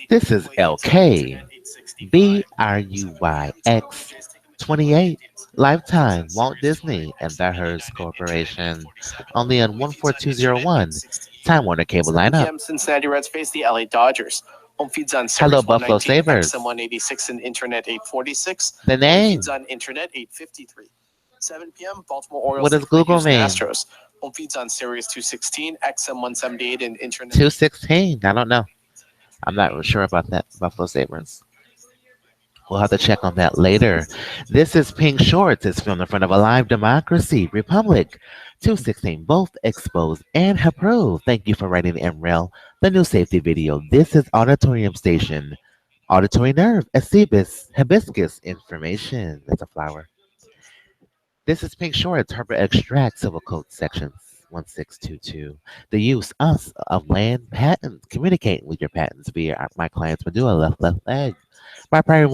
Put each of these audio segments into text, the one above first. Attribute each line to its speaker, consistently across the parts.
Speaker 1: This is LK, BRUYX 28, Lifetime, Walt Disney and the Hearst Corporation. Only on 14201, Time Warner Cable
Speaker 2: 7
Speaker 1: lineup.
Speaker 2: p.m. Cincinnati Reds face the LA Dodgers. Home feeds on
Speaker 1: Hello,
Speaker 2: Sirius
Speaker 1: Buffalo
Speaker 2: 119,
Speaker 1: Sabres.
Speaker 2: XM 186, and Internet 846.
Speaker 1: The
Speaker 2: Home
Speaker 1: name.
Speaker 2: feeds on Internet 853. 7 p.m. Baltimore Orioles
Speaker 1: What does
Speaker 2: take on the
Speaker 1: Google
Speaker 2: Houston
Speaker 1: mean?
Speaker 2: Astros. Home feeds on Sirius 216, XM 178, and Internet
Speaker 1: 216. I don't know. I'm not sure about that. Buffalo Sabres. We'll have to check on that later. This is Pink Shorts. It's filmed in front of a live democracy, Republic. 216, both exposed and approved. Thank you for writing MREL, the new safety video. This is Auditorium Station. Auditory nerve, hibiscus information. That's a flower. This is Pink Shorts, Herbal Extract, Civil Code Sections 1622. The use of land patents, communicating with your patents via my client's medulla, left leg. My primary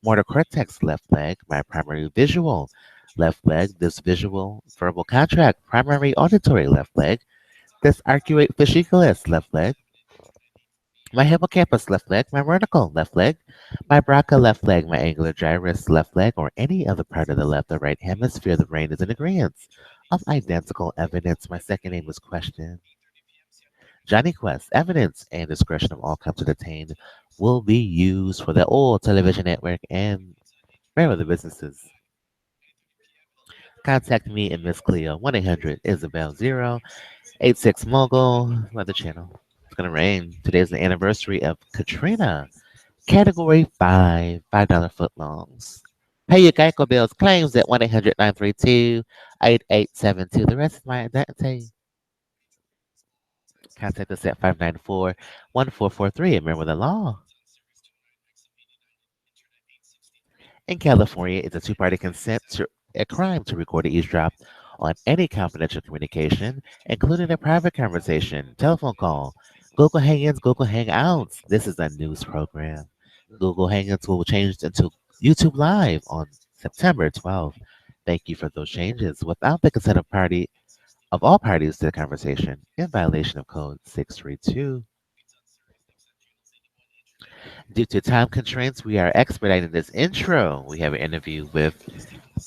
Speaker 1: motor cortex, left leg. My primary visual, left leg. This visual verbal contract, primary auditory, left leg. This arcuate fasciculus, left leg. My hippocampus, left leg. My vertical, left leg. My BRCA, left leg. My angular gyrus, left leg, or any other part of the left or right hemisphere of the brain is in agreement of identical evidence. My second name is question. Johnny Quest, evidence and discretion of all counsel detained will be used for the old television network and other businesses. Contact me and Miss Cleo, 1-800-ISABEL-086 Mogul, Weather Channel. It's going to rain. Today's the anniversary of Katrina. Category 5, $5 footlongs. Pay your Geico bills. Claims at 1-800-932-8872. The rest is my identity. Contact us at 594-1443 and MerriweatherA.Law. In California, it's a two-party consent to a crime to record or eavesdrop on any confidential communication, including a private conversation, telephone call, Google Hangouts, Google Hangouts. This is a news program. Google Hangouts will change into YouTube Live on September 12th. Thank you for those changes without the consent of all parties to the conversation in violation of Code 632. Due to time constraints, we are expediting this intro. We have an interview with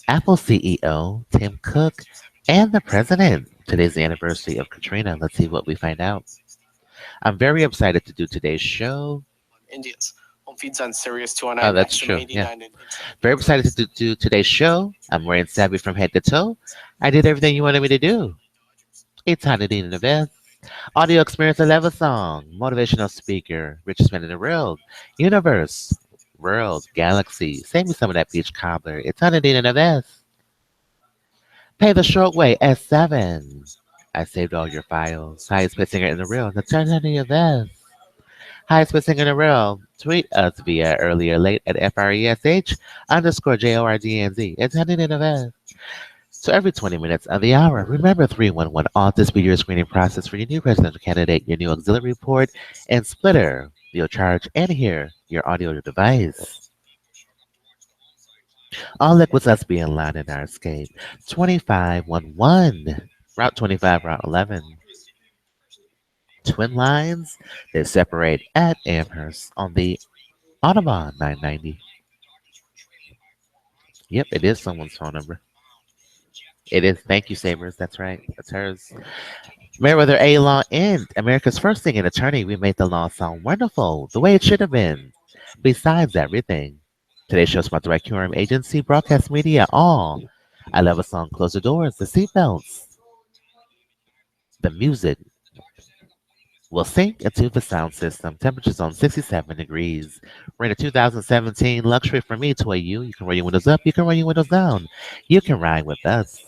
Speaker 1: Apple CEO Tim Cook and the president. Today's the anniversary of Katrina. Let's see what we find out. I'm very excited to do today's show.
Speaker 2: Indians. Home feeds on Sirius 209.
Speaker 1: Oh, that's true. Yeah. Very excited to do today's show. I'm wearing savvy from head to toe. I did everything you wanted me to do. It's Holiday in the Best. Audio experience 11 song. Motivational speaker. Richest man in the world. Universe. World. Galaxy. Save me some of that peach cobbler. It's Holiday in the Best. Pay the short way. S7. I saved all your files. Highest paid singer in the world. That's Holiday in the Best. Highest paid singer in the world. Tweet us via earlier late at FRESH_JORDNZ. It's Holiday in the Best. So every 20 minutes of the hour, remember 311 ought this be your screening process for your new presidential candidate, your new auxiliary report, and splitter. You'll charge and hear your audio device. All liquids must be in line in our escape. 2511, Route 25, Route 11. Twin lines that separate at Amherst on the Audubon 990. Yep, it is someone's phone number. It is. Thank you, Sabres. That's right. That's hers. MerriweatherA.Law and America's first singing attorney. We made the law sound wonderful, the way it should have been. Besides everything. Today's show is sponsored by QRM Agency, Broadcast Media, all. I love a song, Close the Doors, the seatbelts. The music will sync into the sound system. Temperatures on 67 degrees. We're in a 2017 luxury from me to a you. You can roll your windows up. You can roll your windows down. You can ride with us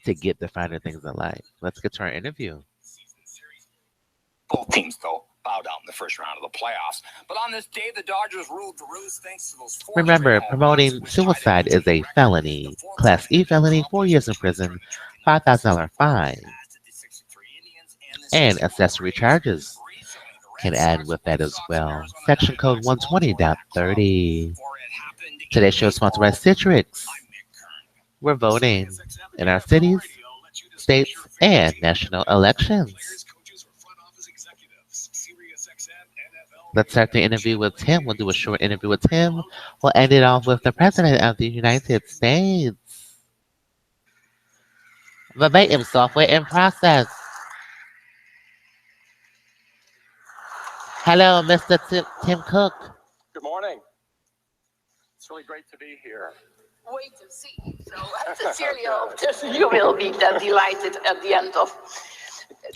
Speaker 1: to get the finer things in life. Let's get to our interview.
Speaker 3: Both teams, though, bow down in the first round of the playoffs. But on this day, the Dodgers ruled the ruse thanks to those four.
Speaker 1: Remember, promoting suicide is a felony. Class E felony, 4 years in prison, $5,000 fine. And accessory charges can add with that as well. Section code 120.30. Today's show is sponsored by Citrix. We're voting in our cities, states and national elections. Let's start the interview with Tim. We'll do a short interview with Tim. We'll end it off with the President of the United States. Verbatim software in process. Hello, Mr. Tim Cook.
Speaker 4: Good morning. It's really great to be here.
Speaker 5: Wait and see. So I sincerely hope that you will be delighted at the end of.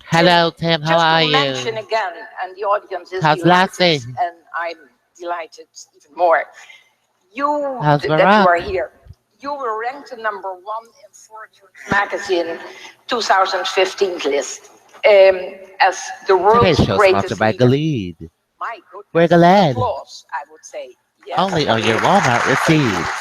Speaker 1: Hello, Tim. How are
Speaker 5: Just to mention
Speaker 1: you?
Speaker 5: again, and the audience is
Speaker 1: How's
Speaker 5: delighted,
Speaker 1: Lassie?
Speaker 5: and I'm delighted even more.
Speaker 1: How's
Speaker 5: That you
Speaker 1: Barack?
Speaker 5: are here. You were ranked the #1 in Fortune magazine 2015 list as the
Speaker 1: Today's
Speaker 5: world's
Speaker 1: show
Speaker 5: greatest
Speaker 1: sponsored by
Speaker 5: leader.
Speaker 1: Galeed.
Speaker 5: My goodness.
Speaker 1: We're glad.
Speaker 5: Applause, I would say. Yes.
Speaker 1: Only on your Walmart receipts.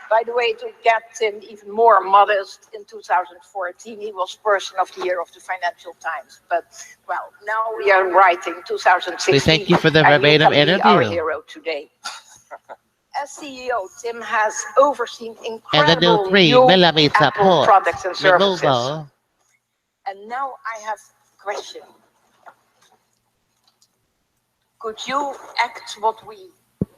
Speaker 5: By the way, to get him even more modest, in 2014, he was Person of the Year of the Financial Times. But, well, now we are writing 2016.
Speaker 1: We thank you for the
Speaker 5: and he
Speaker 1: verbatim
Speaker 5: can be our
Speaker 1: interview.
Speaker 5: hero today. As CEO, Tim has overseen
Speaker 1: And the new
Speaker 5: incredible
Speaker 1: 3mm
Speaker 5: Apple
Speaker 1: port
Speaker 5: products and services.
Speaker 1: removal.
Speaker 5: And now I have a question. Could you act what we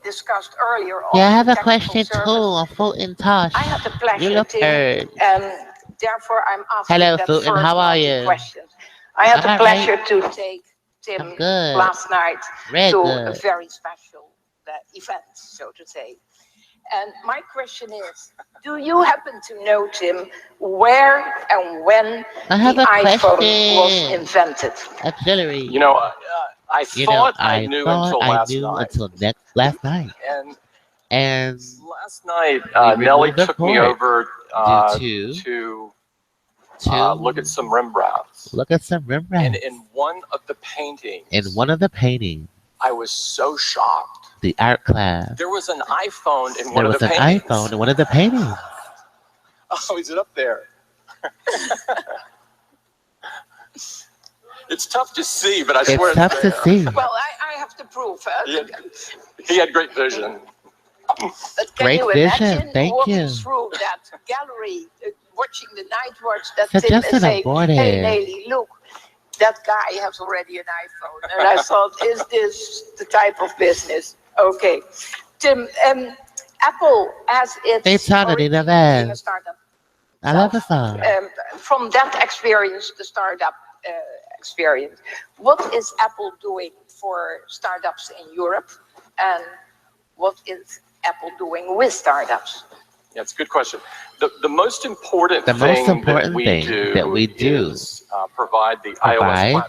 Speaker 5: discussed earlier on
Speaker 1: Yeah, I have a
Speaker 5: technical
Speaker 1: question too.
Speaker 5: service?
Speaker 1: On Fulton Tosh.
Speaker 5: I had the
Speaker 1: You
Speaker 5: pleasure,
Speaker 1: look
Speaker 5: Tim,
Speaker 1: hurt.
Speaker 5: and therefore I'm asking
Speaker 1: Hello,
Speaker 5: that
Speaker 1: Fulton.
Speaker 5: first
Speaker 1: How are
Speaker 5: of the
Speaker 1: you?
Speaker 5: questions. I had the
Speaker 1: I'm
Speaker 5: pleasure
Speaker 1: right.
Speaker 5: to take
Speaker 1: I'm
Speaker 5: Tim
Speaker 1: good.
Speaker 5: last night
Speaker 1: Red
Speaker 5: to a
Speaker 1: good.
Speaker 5: very special event, so to say. And my question is, do you happen to know, Tim, where and when
Speaker 1: I have
Speaker 5: the
Speaker 1: a
Speaker 5: iPhone was
Speaker 1: question.
Speaker 5: invented?
Speaker 1: Auxiliary.
Speaker 4: You know, I thought I knew
Speaker 1: thought
Speaker 4: until
Speaker 1: I
Speaker 4: last
Speaker 1: knew
Speaker 4: night.
Speaker 1: until last night.
Speaker 4: And
Speaker 1: And
Speaker 4: last night,
Speaker 1: We
Speaker 4: Nellie
Speaker 1: removed the
Speaker 4: took me
Speaker 1: port
Speaker 4: over
Speaker 1: due
Speaker 4: to
Speaker 1: to
Speaker 4: look at some Rembrandts.
Speaker 1: look at some
Speaker 4: And
Speaker 1: Rembrandt.
Speaker 4: in one of the paintings,
Speaker 1: In one of the paintings,
Speaker 4: I was so shocked.
Speaker 1: the art class,
Speaker 4: There was an iPhone in
Speaker 1: there
Speaker 4: one of
Speaker 1: was
Speaker 4: the
Speaker 1: an
Speaker 4: paintings.
Speaker 1: iPhone in one of the paintings.
Speaker 4: Oh, is it up there? It's tough to see, but I swear
Speaker 1: It's tough to
Speaker 4: there.
Speaker 1: see.
Speaker 5: Well, I have to prove.
Speaker 4: He had great vision.
Speaker 5: But can
Speaker 1: Great
Speaker 5: you
Speaker 1: vision,
Speaker 5: imagine
Speaker 1: thank
Speaker 5: walking
Speaker 1: you.
Speaker 5: through that gallery, watching the night watch, that
Speaker 1: So
Speaker 5: Tim
Speaker 1: just
Speaker 5: is
Speaker 1: an
Speaker 5: saying,
Speaker 1: aborted.
Speaker 5: hey, Nelly, look, that guy has already an iPhone. And I thought, is this the type of business? Okay. Tim, Apple has its
Speaker 1: Daytona
Speaker 5: origin
Speaker 1: de
Speaker 5: in a
Speaker 1: Nevada.
Speaker 5: startup.
Speaker 1: I love the song.
Speaker 5: From that experience, the startup experience, what is Apple doing for startups in Europe? And what is Apple doing with startups?
Speaker 4: Yeah, it's a good question. The most important
Speaker 1: The
Speaker 4: thing
Speaker 1: most important
Speaker 4: that
Speaker 1: thing
Speaker 4: we do is provide the iOS
Speaker 1: Provide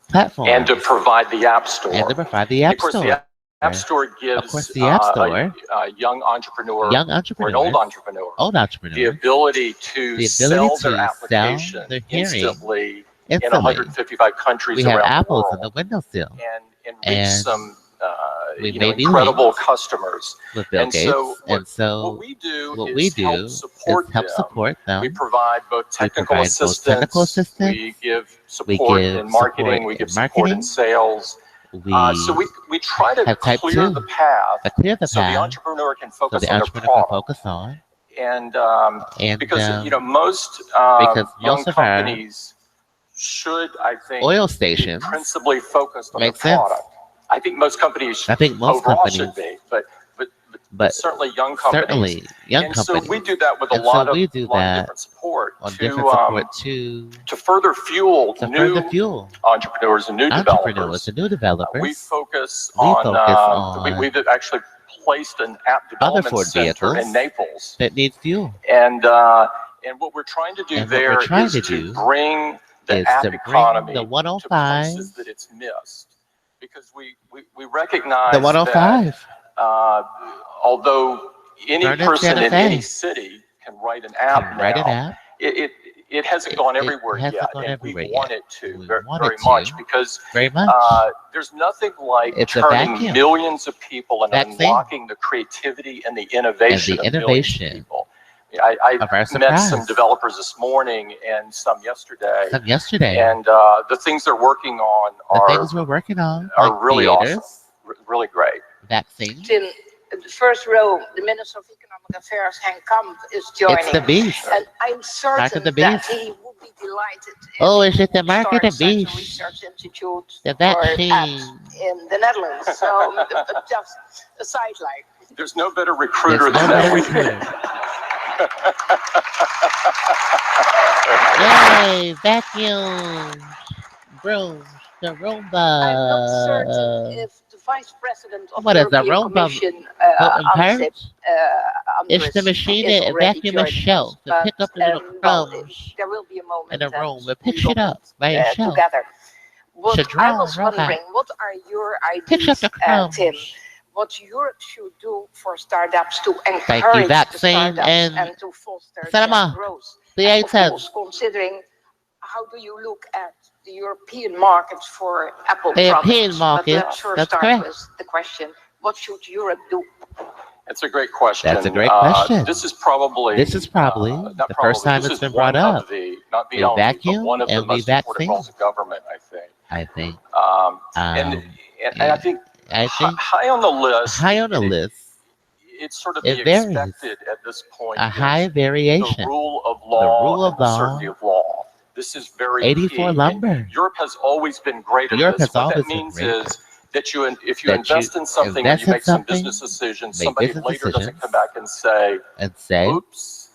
Speaker 4: platform and to
Speaker 1: platforms
Speaker 4: provide the App Store.
Speaker 1: and to provide the App
Speaker 4: Of course,
Speaker 1: Store.
Speaker 4: the App Store gives
Speaker 1: Of course, the App Store,
Speaker 4: a young entrepreneur
Speaker 1: young
Speaker 4: or an old
Speaker 1: entrepreneurs,
Speaker 4: entrepreneur
Speaker 1: old
Speaker 4: the
Speaker 1: entrepreneurs,
Speaker 4: ability to
Speaker 1: the
Speaker 4: sell
Speaker 1: ability
Speaker 4: their
Speaker 1: to
Speaker 4: application
Speaker 1: sell their hearing
Speaker 4: instantly in
Speaker 1: instantly.
Speaker 4: 155 countries
Speaker 1: We have
Speaker 4: around the
Speaker 1: apples
Speaker 4: world
Speaker 1: in the windowsill
Speaker 4: and reach
Speaker 1: and
Speaker 4: some
Speaker 1: we may be
Speaker 4: incredible
Speaker 1: linked
Speaker 4: customers.
Speaker 1: with Bill
Speaker 4: And
Speaker 1: Gates.
Speaker 4: so
Speaker 1: And
Speaker 4: what
Speaker 1: so
Speaker 4: we do
Speaker 1: what
Speaker 4: is
Speaker 1: we do
Speaker 4: help
Speaker 1: is
Speaker 4: support
Speaker 1: help
Speaker 4: them.
Speaker 1: support
Speaker 4: We
Speaker 1: them.
Speaker 4: provide both
Speaker 1: We
Speaker 4: technical
Speaker 1: provide both technical
Speaker 4: assistance.
Speaker 1: assistance.
Speaker 4: We give
Speaker 1: We
Speaker 4: support
Speaker 1: give
Speaker 4: in marketing. We
Speaker 1: support
Speaker 4: give
Speaker 1: in
Speaker 4: support in
Speaker 1: marketing.
Speaker 4: sales. So
Speaker 1: We
Speaker 4: we try to
Speaker 1: have type
Speaker 4: clear
Speaker 1: 2
Speaker 4: the path
Speaker 1: to clear the
Speaker 4: so the
Speaker 1: path
Speaker 4: entrepreneur can
Speaker 1: so
Speaker 4: focus
Speaker 1: the
Speaker 4: on their
Speaker 1: entrepreneur can
Speaker 4: product.
Speaker 1: focus on.
Speaker 4: And
Speaker 1: And
Speaker 4: because most
Speaker 1: because
Speaker 4: young
Speaker 1: most of our
Speaker 4: companies should, I think,
Speaker 1: oil
Speaker 4: be
Speaker 1: stations
Speaker 4: principally focused on their
Speaker 1: makes sense.
Speaker 4: product. I think most companies
Speaker 1: I think most
Speaker 4: overall
Speaker 1: companies,
Speaker 4: should be, but
Speaker 1: but
Speaker 4: certainly young companies.
Speaker 1: certainly young
Speaker 4: And so we
Speaker 1: companies.
Speaker 4: do that with a
Speaker 1: And
Speaker 4: lot
Speaker 1: so
Speaker 4: of
Speaker 1: we do that
Speaker 4: different support
Speaker 1: on
Speaker 4: to
Speaker 1: different support
Speaker 4: to further fuel
Speaker 1: to
Speaker 4: new
Speaker 1: further fuel
Speaker 4: entrepreneurs and new
Speaker 1: entrepreneurs
Speaker 4: developers.
Speaker 1: and new
Speaker 4: We
Speaker 1: developers.
Speaker 4: focus
Speaker 1: We
Speaker 4: on,
Speaker 1: focus on
Speaker 4: we've actually placed an app
Speaker 1: other
Speaker 4: development
Speaker 1: Ford
Speaker 4: center in
Speaker 1: vehicles
Speaker 4: Naples.
Speaker 1: that need fuel.
Speaker 4: And what we're trying to do
Speaker 1: And what
Speaker 4: there
Speaker 1: we're trying
Speaker 4: is
Speaker 1: to
Speaker 4: to
Speaker 1: do
Speaker 4: bring the
Speaker 1: is
Speaker 4: app
Speaker 1: to bring
Speaker 4: economy
Speaker 1: the
Speaker 4: to places
Speaker 1: 105,
Speaker 4: that it's missed. Because we recognize
Speaker 1: the
Speaker 4: that
Speaker 1: 105,
Speaker 4: although any
Speaker 1: Vernon
Speaker 4: person
Speaker 1: Santa
Speaker 4: in any
Speaker 1: Fe
Speaker 4: city can write an app
Speaker 1: can write an
Speaker 4: now,
Speaker 1: app.
Speaker 4: it hasn't gone
Speaker 1: It
Speaker 4: everywhere
Speaker 1: hasn't
Speaker 4: yet,
Speaker 1: gone
Speaker 4: and
Speaker 1: everywhere
Speaker 4: we want
Speaker 1: yet.
Speaker 4: it to
Speaker 1: We
Speaker 4: very,
Speaker 1: want
Speaker 4: very
Speaker 1: it
Speaker 4: much
Speaker 1: to
Speaker 4: because
Speaker 1: very much.
Speaker 4: there's nothing like
Speaker 1: It's a
Speaker 4: turning
Speaker 1: vacuum.
Speaker 4: millions of people and
Speaker 1: Vaccine.
Speaker 4: unlocking the creativity and the
Speaker 1: And
Speaker 4: innovation
Speaker 1: the
Speaker 4: of millions of
Speaker 1: innovation
Speaker 4: people. I
Speaker 1: of our
Speaker 4: met
Speaker 1: surprise.
Speaker 4: some developers this morning and some yesterday,
Speaker 1: Some yesterday.
Speaker 4: and the things they're working on
Speaker 1: The
Speaker 4: are
Speaker 1: things we're working on,
Speaker 4: are
Speaker 1: like
Speaker 4: really
Speaker 1: theaters,
Speaker 4: awesome, really great.
Speaker 5: It's
Speaker 1: vaccines.
Speaker 5: in the first row, the Minister of Economic Affairs, Henk Kamp, is joining.
Speaker 1: It's the beast.
Speaker 5: And I'm
Speaker 1: Mark
Speaker 5: certain
Speaker 1: of the
Speaker 5: that
Speaker 1: beast.
Speaker 5: he would be delighted if
Speaker 1: Oh, is
Speaker 5: we
Speaker 1: it the
Speaker 5: would
Speaker 1: mark of
Speaker 5: start
Speaker 1: the
Speaker 5: such a
Speaker 1: beast?
Speaker 5: research institute
Speaker 1: The
Speaker 5: or
Speaker 1: vaccine.
Speaker 5: in the Netherlands. So just a sideline.
Speaker 2: There's no better
Speaker 1: There's
Speaker 2: recruiter
Speaker 1: no
Speaker 2: than
Speaker 1: better
Speaker 2: that.
Speaker 1: recruiter. Yay! Vacuum, brooms, the
Speaker 5: I'm not certain
Speaker 1: Roomba.
Speaker 5: if the Vice President of
Speaker 1: What
Speaker 5: the
Speaker 1: is the
Speaker 5: European
Speaker 1: Roomba?
Speaker 5: Commission,
Speaker 1: Potent
Speaker 5: Ansip,
Speaker 1: parts? It's the
Speaker 5: Andres,
Speaker 1: machine
Speaker 5: is
Speaker 1: that
Speaker 5: already
Speaker 1: vacuum a
Speaker 5: joining
Speaker 1: shelf
Speaker 5: us.
Speaker 1: to
Speaker 5: But
Speaker 1: pick up the little
Speaker 5: well,
Speaker 1: crumbs
Speaker 5: there will be a
Speaker 1: in
Speaker 5: moment
Speaker 1: the
Speaker 5: that
Speaker 1: room. It
Speaker 5: we
Speaker 1: picks
Speaker 5: will
Speaker 1: it up
Speaker 5: meet
Speaker 1: by itself.
Speaker 5: together. What I
Speaker 1: Shadron
Speaker 5: was
Speaker 1: robot
Speaker 5: wondering, what are your
Speaker 1: picks up
Speaker 5: ideas,
Speaker 1: the
Speaker 5: Tim?
Speaker 1: crumbs.
Speaker 5: What Europe should do for startups to
Speaker 1: Thank you,
Speaker 5: encourage the
Speaker 1: vaccine
Speaker 5: startups
Speaker 1: and
Speaker 5: and to foster their
Speaker 1: cinema.
Speaker 5: growth?
Speaker 1: The
Speaker 5: And of
Speaker 1: A10.
Speaker 5: course, considering how do you look at the European market for Apple
Speaker 1: The European
Speaker 5: products? But let's
Speaker 1: markets.
Speaker 5: first
Speaker 1: That's
Speaker 5: start
Speaker 1: correct.
Speaker 5: with the question, what should Europe do?
Speaker 2: It's a great question.
Speaker 1: That's a great question.
Speaker 2: This is probably
Speaker 1: This is probably
Speaker 2: not
Speaker 1: the
Speaker 2: probably,
Speaker 1: first time
Speaker 2: this
Speaker 1: it's
Speaker 2: is
Speaker 1: been brought
Speaker 2: one
Speaker 1: up.
Speaker 2: of the, not the
Speaker 1: We
Speaker 2: only, but
Speaker 1: vacuum
Speaker 2: one of the
Speaker 1: and we
Speaker 2: most important roles
Speaker 1: vaccine.
Speaker 2: of government, I think.
Speaker 1: I think.
Speaker 2: And
Speaker 1: Um,
Speaker 2: I think
Speaker 1: I think
Speaker 2: high on the list,
Speaker 1: high on the list.
Speaker 2: it's sort of
Speaker 1: It
Speaker 2: the
Speaker 1: varies.
Speaker 2: expected at this point
Speaker 1: A high
Speaker 2: is
Speaker 1: variation.
Speaker 2: the rule of
Speaker 1: The
Speaker 2: law
Speaker 1: rule
Speaker 2: and
Speaker 1: of
Speaker 2: the
Speaker 1: law.
Speaker 2: certainty of law. This is very
Speaker 1: 84
Speaker 2: key. And
Speaker 1: lumber.
Speaker 2: Europe has always been great at
Speaker 1: Europe
Speaker 2: this.
Speaker 1: has
Speaker 2: What that
Speaker 1: always been
Speaker 2: means
Speaker 1: great.
Speaker 2: is that if you
Speaker 1: That you
Speaker 2: invest in something or
Speaker 1: invest
Speaker 2: you
Speaker 1: in
Speaker 2: make some
Speaker 1: something,
Speaker 2: business decisions,
Speaker 1: make
Speaker 2: somebody
Speaker 1: business
Speaker 2: later doesn't
Speaker 1: decisions,
Speaker 2: come back and say,
Speaker 1: and say,
Speaker 2: oops,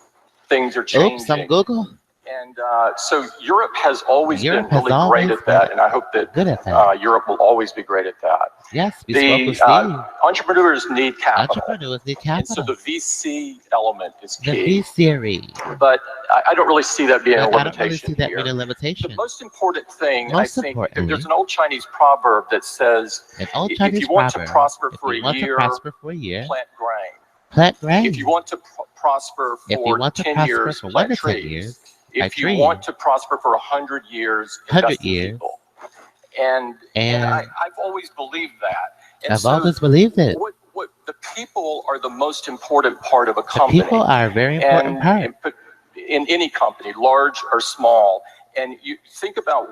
Speaker 2: things are
Speaker 1: oops, I'm
Speaker 2: changing.
Speaker 1: Google.
Speaker 2: And so Europe has always
Speaker 1: Europe
Speaker 2: been
Speaker 1: has
Speaker 2: really great
Speaker 1: always
Speaker 2: at that,
Speaker 1: been
Speaker 2: and I hope that
Speaker 1: good at that.
Speaker 2: Europe will always be great at that.
Speaker 1: Yes, we spoke with
Speaker 2: The
Speaker 1: Steve.
Speaker 2: entrepreneurs need capital,
Speaker 1: Entrepreneurs need
Speaker 2: and so
Speaker 1: capital.
Speaker 2: the VC element is
Speaker 1: The
Speaker 2: key.
Speaker 1: V series.
Speaker 2: But I don't really see that being a
Speaker 1: But I don't really see
Speaker 2: limitation
Speaker 1: that
Speaker 2: here.
Speaker 1: being a
Speaker 2: The
Speaker 1: limitation.
Speaker 2: most important thing, I
Speaker 1: Most
Speaker 2: think,
Speaker 1: importantly,
Speaker 2: there's an old Chinese proverb that says,
Speaker 1: an old
Speaker 2: if
Speaker 1: Chinese
Speaker 2: you want to
Speaker 1: proverb,
Speaker 2: prosper
Speaker 1: if
Speaker 2: for
Speaker 1: you
Speaker 2: a
Speaker 1: want to
Speaker 2: year,
Speaker 1: prosper for a year,
Speaker 2: plant grain.
Speaker 1: plant grain.
Speaker 2: If you want to prosper
Speaker 1: If you
Speaker 2: for
Speaker 1: want to
Speaker 2: 10
Speaker 1: prosper
Speaker 2: years,
Speaker 1: for 1
Speaker 2: plant
Speaker 1: to 10
Speaker 2: trees.
Speaker 1: years,
Speaker 2: If you want to prosper for 100 years,
Speaker 1: 100
Speaker 2: invest in
Speaker 1: years.
Speaker 2: people. And
Speaker 1: And
Speaker 2: I've always believed that. And
Speaker 1: I've
Speaker 2: so
Speaker 1: always believed it.
Speaker 2: what the people are the most important part of a
Speaker 1: The
Speaker 2: company.
Speaker 1: people are a very important part.
Speaker 2: In any company, large or small. And you think about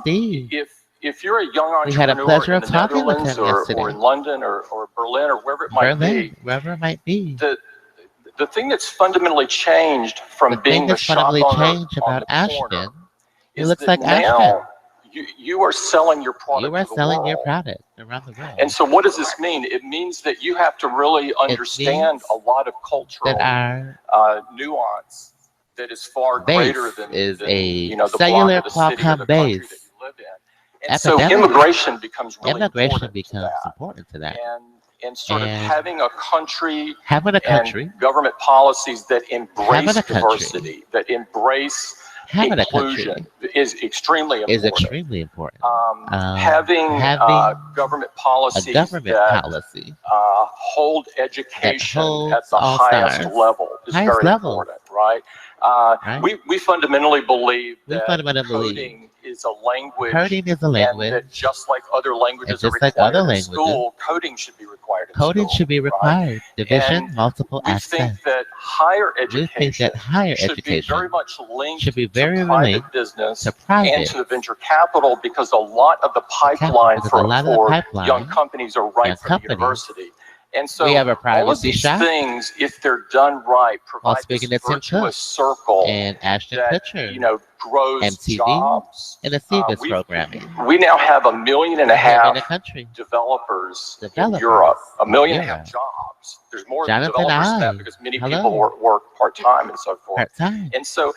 Speaker 1: Steve.
Speaker 2: if you're a young
Speaker 1: We had a
Speaker 2: entrepreneur
Speaker 1: pleasure
Speaker 2: in
Speaker 1: of
Speaker 2: the
Speaker 1: talking with
Speaker 2: Netherlands
Speaker 1: him yesterday.
Speaker 2: or in London or Berlin or wherever it might be,
Speaker 1: Berlin, wherever it might be.
Speaker 2: the thing that's fundamentally changed
Speaker 1: The
Speaker 2: from
Speaker 1: thing
Speaker 2: being a
Speaker 1: that's
Speaker 2: shop
Speaker 1: fundamentally
Speaker 2: owner
Speaker 1: changed
Speaker 2: on
Speaker 1: about
Speaker 2: the corner
Speaker 1: Ashton, he
Speaker 2: is
Speaker 1: looks
Speaker 2: that
Speaker 1: like Ashton.
Speaker 2: now you are selling your product
Speaker 1: You are
Speaker 2: to the
Speaker 1: selling your
Speaker 2: world.
Speaker 1: product around the world.
Speaker 2: And so what does this mean? It means that you have to really understand a lot of cultural
Speaker 1: that our
Speaker 2: nuance that is far
Speaker 1: base
Speaker 2: greater than
Speaker 1: is
Speaker 2: than,
Speaker 1: a
Speaker 2: you know, the
Speaker 1: cellular
Speaker 2: block of the city or
Speaker 1: Qualcomm
Speaker 2: the country that
Speaker 1: base.
Speaker 2: you live in. And so
Speaker 1: Epidemic.
Speaker 2: immigration becomes really
Speaker 1: Immigration
Speaker 2: important
Speaker 1: becomes
Speaker 2: to that.
Speaker 1: important to that.
Speaker 2: And sort of
Speaker 1: And
Speaker 2: having a country
Speaker 1: having a country,
Speaker 2: and government policies that
Speaker 1: having
Speaker 2: embrace
Speaker 1: a country,
Speaker 2: diversity, that embrace
Speaker 1: having a
Speaker 2: inclusion
Speaker 1: country
Speaker 2: is extremely important.
Speaker 1: is extremely important.
Speaker 2: Having government
Speaker 1: a
Speaker 2: policies
Speaker 1: government
Speaker 2: that
Speaker 1: policy
Speaker 2: hold education
Speaker 1: holds
Speaker 2: at the
Speaker 1: all
Speaker 2: highest
Speaker 1: stars.
Speaker 2: level is
Speaker 1: Highest
Speaker 2: very
Speaker 1: level.
Speaker 2: important, right?
Speaker 1: Right?
Speaker 2: We fundamentally believe
Speaker 1: We
Speaker 2: that
Speaker 1: fundamentally believe
Speaker 2: coding is a language,
Speaker 1: coding is a
Speaker 2: and
Speaker 1: language,
Speaker 2: that just like other languages
Speaker 1: and
Speaker 2: are
Speaker 1: just like
Speaker 2: required
Speaker 1: other
Speaker 2: in
Speaker 1: languages,
Speaker 2: school, coding should be required in
Speaker 1: coding
Speaker 2: school.
Speaker 1: should be
Speaker 2: right?
Speaker 1: required. Division,
Speaker 2: And
Speaker 1: multiple
Speaker 2: we
Speaker 1: access.
Speaker 2: think that higher
Speaker 1: We think
Speaker 2: education
Speaker 1: that higher
Speaker 2: should be
Speaker 1: education
Speaker 2: very much linked
Speaker 1: should be very
Speaker 2: to private
Speaker 1: linked
Speaker 2: business
Speaker 1: to private
Speaker 2: and to the venture capital, because a lot of the pipeline
Speaker 1: because
Speaker 2: for,
Speaker 1: a lot of the
Speaker 2: for
Speaker 1: pipeline,
Speaker 2: young companies are right
Speaker 1: young
Speaker 2: from
Speaker 1: companies,
Speaker 2: the university. And so
Speaker 1: we have a
Speaker 2: all of
Speaker 1: privacy
Speaker 2: these
Speaker 1: shop.
Speaker 2: things, if they're done right,
Speaker 1: While
Speaker 2: provide this
Speaker 1: speaking to Tim Cook
Speaker 2: virtuous circle
Speaker 1: and Ashton
Speaker 2: that,
Speaker 1: Kutcher,
Speaker 2: you know, grows
Speaker 1: MTV,
Speaker 2: jobs.
Speaker 1: and the CBIS
Speaker 2: We've-
Speaker 1: programming.
Speaker 2: We now have 1.5 million
Speaker 1: Here in the country,
Speaker 2: developers in
Speaker 1: Developers
Speaker 2: Europe, 1.5 million
Speaker 1: Europe.
Speaker 2: jobs. There's more
Speaker 1: Jonathan
Speaker 2: developers than
Speaker 1: I.
Speaker 2: that because many
Speaker 1: Hello.
Speaker 2: people work part-time and so forth.
Speaker 1: part-time.
Speaker 2: And so,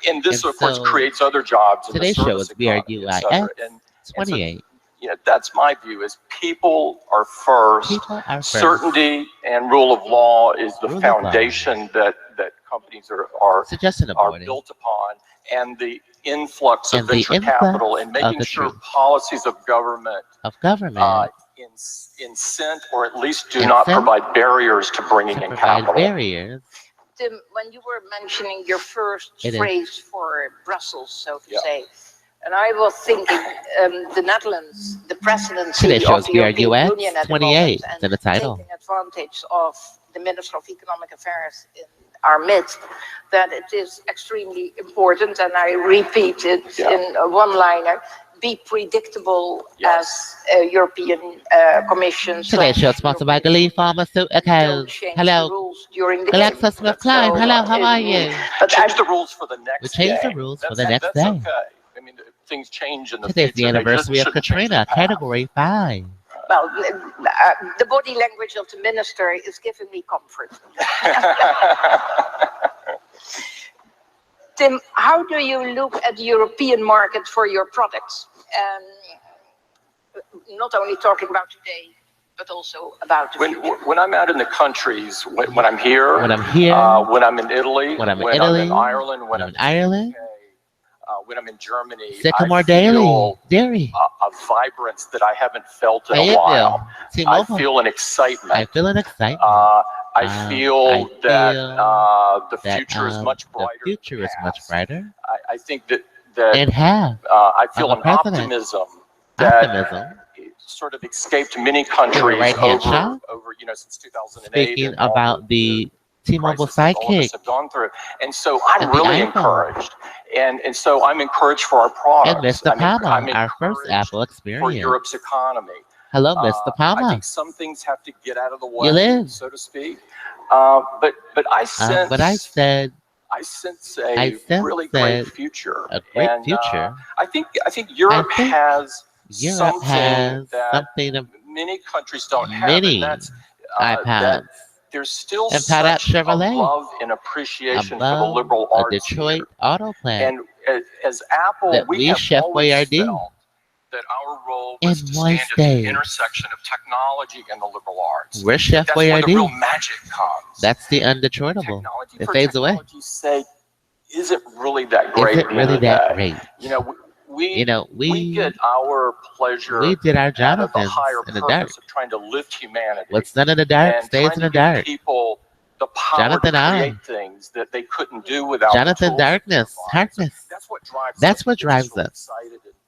Speaker 2: and this
Speaker 1: And
Speaker 2: of course
Speaker 1: so
Speaker 2: creates other jobs in the
Speaker 1: Today's show
Speaker 2: service
Speaker 1: is
Speaker 2: economy, et cetera.
Speaker 1: BRUIX
Speaker 2: And
Speaker 1: 28.
Speaker 2: you know, that's my view: is people are first.
Speaker 1: People are first.
Speaker 2: Certainty and rule of law is the
Speaker 1: Rule of law.
Speaker 2: foundation that companies are
Speaker 1: Suggestion
Speaker 2: are
Speaker 1: aborted.
Speaker 2: built upon, and the influx of
Speaker 1: And the
Speaker 2: venture
Speaker 1: influx
Speaker 2: capital, and
Speaker 1: of
Speaker 2: making
Speaker 1: the
Speaker 2: sure
Speaker 1: truth.
Speaker 2: policies of government incent or at least do not
Speaker 1: Incent
Speaker 2: provide barriers to bringing
Speaker 1: to
Speaker 2: in
Speaker 1: provide
Speaker 2: capital.
Speaker 1: barriers.
Speaker 5: Tim, when you were mentioning your first
Speaker 1: It is.
Speaker 5: phrase for Brussels, so to
Speaker 2: Yeah.
Speaker 5: say, and I was thinking the Netherlands, the presidency
Speaker 1: Today's show
Speaker 5: of
Speaker 1: is
Speaker 5: the European
Speaker 1: BRUIX
Speaker 5: Union at the
Speaker 1: 28.
Speaker 5: moment,
Speaker 1: It's in the title.
Speaker 5: taking advantage of the Minister of Economic Affairs in our midst, that it is extremely important, and I repeat it
Speaker 2: Yeah.
Speaker 5: in a one-liner, be predictable
Speaker 2: Yes.
Speaker 5: as European Commission.
Speaker 1: Today's show is sponsored by Glee
Speaker 5: don't
Speaker 1: Pharmaceuticals.
Speaker 5: change the
Speaker 1: Hello,
Speaker 5: rules during the game.
Speaker 1: GlaxoSmithKline.
Speaker 5: So,
Speaker 1: Hello, how are you?
Speaker 5: But
Speaker 2: Change the rules for the
Speaker 1: We
Speaker 2: next
Speaker 1: changed the
Speaker 2: game.
Speaker 1: rules for
Speaker 2: That's-
Speaker 1: the next
Speaker 2: that's
Speaker 1: day.
Speaker 2: okay. I mean, things change in the
Speaker 1: Today's the
Speaker 2: future. They
Speaker 1: anniversary of
Speaker 2: shouldn't change
Speaker 1: Katrina,
Speaker 2: the past.
Speaker 1: Category 5.
Speaker 5: well, the body language of the minister is giving me comfort. Tim, how do you look at the European market for your products? Not only talking about today, but also about the future.
Speaker 2: When I'm out in the countries, when I'm here,
Speaker 1: When I'm here,
Speaker 2: when I'm in Italy,
Speaker 1: when I'm in
Speaker 2: when
Speaker 1: Italy,
Speaker 2: I'm in Ireland, when
Speaker 1: when
Speaker 2: I'm
Speaker 1: I'm in Ireland,
Speaker 2: when I'm in Germany,
Speaker 1: Sycamore
Speaker 2: I feel
Speaker 1: Dairy,
Speaker 2: a vibrance that I haven't felt in a
Speaker 1: Fayetteville,
Speaker 2: while. I
Speaker 1: T-Mobile.
Speaker 2: feel an excitement.
Speaker 1: I feel an excitement.
Speaker 2: I feel that the future is much
Speaker 1: The
Speaker 2: brighter.
Speaker 1: future
Speaker 2: than
Speaker 1: is much
Speaker 2: past.
Speaker 1: brighter.
Speaker 2: I think that
Speaker 1: And have
Speaker 2: I feel
Speaker 1: of
Speaker 2: an
Speaker 1: the president.
Speaker 2: optimism that
Speaker 1: Optimism.
Speaker 2: sort of escaped many countries
Speaker 1: right-hand shot.
Speaker 2: over since 2008.
Speaker 1: Speaking
Speaker 2: and all
Speaker 1: about the T-Mobile
Speaker 2: crisis that all of us
Speaker 1: sidekick
Speaker 2: have gone through. And so I'm
Speaker 1: and the
Speaker 2: really
Speaker 1: iPhone.
Speaker 2: encouraged. And so I'm encouraged for our products.
Speaker 1: and Mr.
Speaker 2: I'm
Speaker 1: Palma, our first
Speaker 2: encouraged
Speaker 1: Apple
Speaker 2: for
Speaker 1: experience.
Speaker 2: Europe's economy.
Speaker 1: Hello, Mr.
Speaker 2: I
Speaker 1: Palma.
Speaker 2: think some things have to get out of the way,
Speaker 1: live.
Speaker 2: so to speak. But I sense
Speaker 1: But I said
Speaker 2: I sense
Speaker 1: I sense
Speaker 2: really great future.
Speaker 1: a great
Speaker 2: And,
Speaker 1: future.
Speaker 2: I think Europe
Speaker 1: think
Speaker 2: has
Speaker 1: Europe
Speaker 2: something
Speaker 1: has
Speaker 2: that
Speaker 1: something of
Speaker 2: many countries don't have,
Speaker 1: many
Speaker 2: and that's
Speaker 1: iPads.
Speaker 2: that there's still
Speaker 1: And Padat
Speaker 2: such a
Speaker 1: Chevrolet.
Speaker 2: love and appreciation for the
Speaker 1: Above
Speaker 2: liberal
Speaker 1: a
Speaker 2: arts
Speaker 1: Detroit
Speaker 2: here.
Speaker 1: auto plant
Speaker 2: And as Apple,
Speaker 1: that
Speaker 2: we
Speaker 1: we
Speaker 2: have
Speaker 1: Chef
Speaker 2: always
Speaker 1: Boyardee
Speaker 2: felt that our role
Speaker 1: in
Speaker 2: was to
Speaker 1: one
Speaker 2: stand at the
Speaker 1: stage.
Speaker 2: intersection of technology and the liberal arts.
Speaker 1: We're Chef
Speaker 2: That's where the real
Speaker 1: Boyardee.
Speaker 2: magic comes.
Speaker 1: That's the undetroitable.
Speaker 2: Technology
Speaker 1: It
Speaker 2: for
Speaker 1: fades away.
Speaker 2: technology's sake isn't really that great.
Speaker 1: Is
Speaker 2: at
Speaker 1: it
Speaker 2: the
Speaker 1: really
Speaker 2: end of the
Speaker 1: that
Speaker 2: day.
Speaker 1: great?
Speaker 2: You know, we
Speaker 1: We
Speaker 2: get our pleasure
Speaker 1: we did our
Speaker 2: out of the
Speaker 1: Jonathans
Speaker 2: higher
Speaker 1: in the dark.
Speaker 2: purpose of trying to lift humanity.
Speaker 1: What's done in the dark
Speaker 2: and
Speaker 1: stays
Speaker 2: trying
Speaker 1: in
Speaker 2: to
Speaker 1: the
Speaker 2: give
Speaker 1: dark.
Speaker 2: people the power
Speaker 1: Jonathan
Speaker 2: to create
Speaker 1: Allen.
Speaker 2: things that they couldn't do without
Speaker 1: Jonathan
Speaker 2: the tools in their
Speaker 1: Darkness,
Speaker 2: lives.
Speaker 1: Harkness.
Speaker 2: That's what drives
Speaker 1: That's
Speaker 2: us.
Speaker 1: what
Speaker 2: It gets
Speaker 1: drives
Speaker 2: really
Speaker 1: us.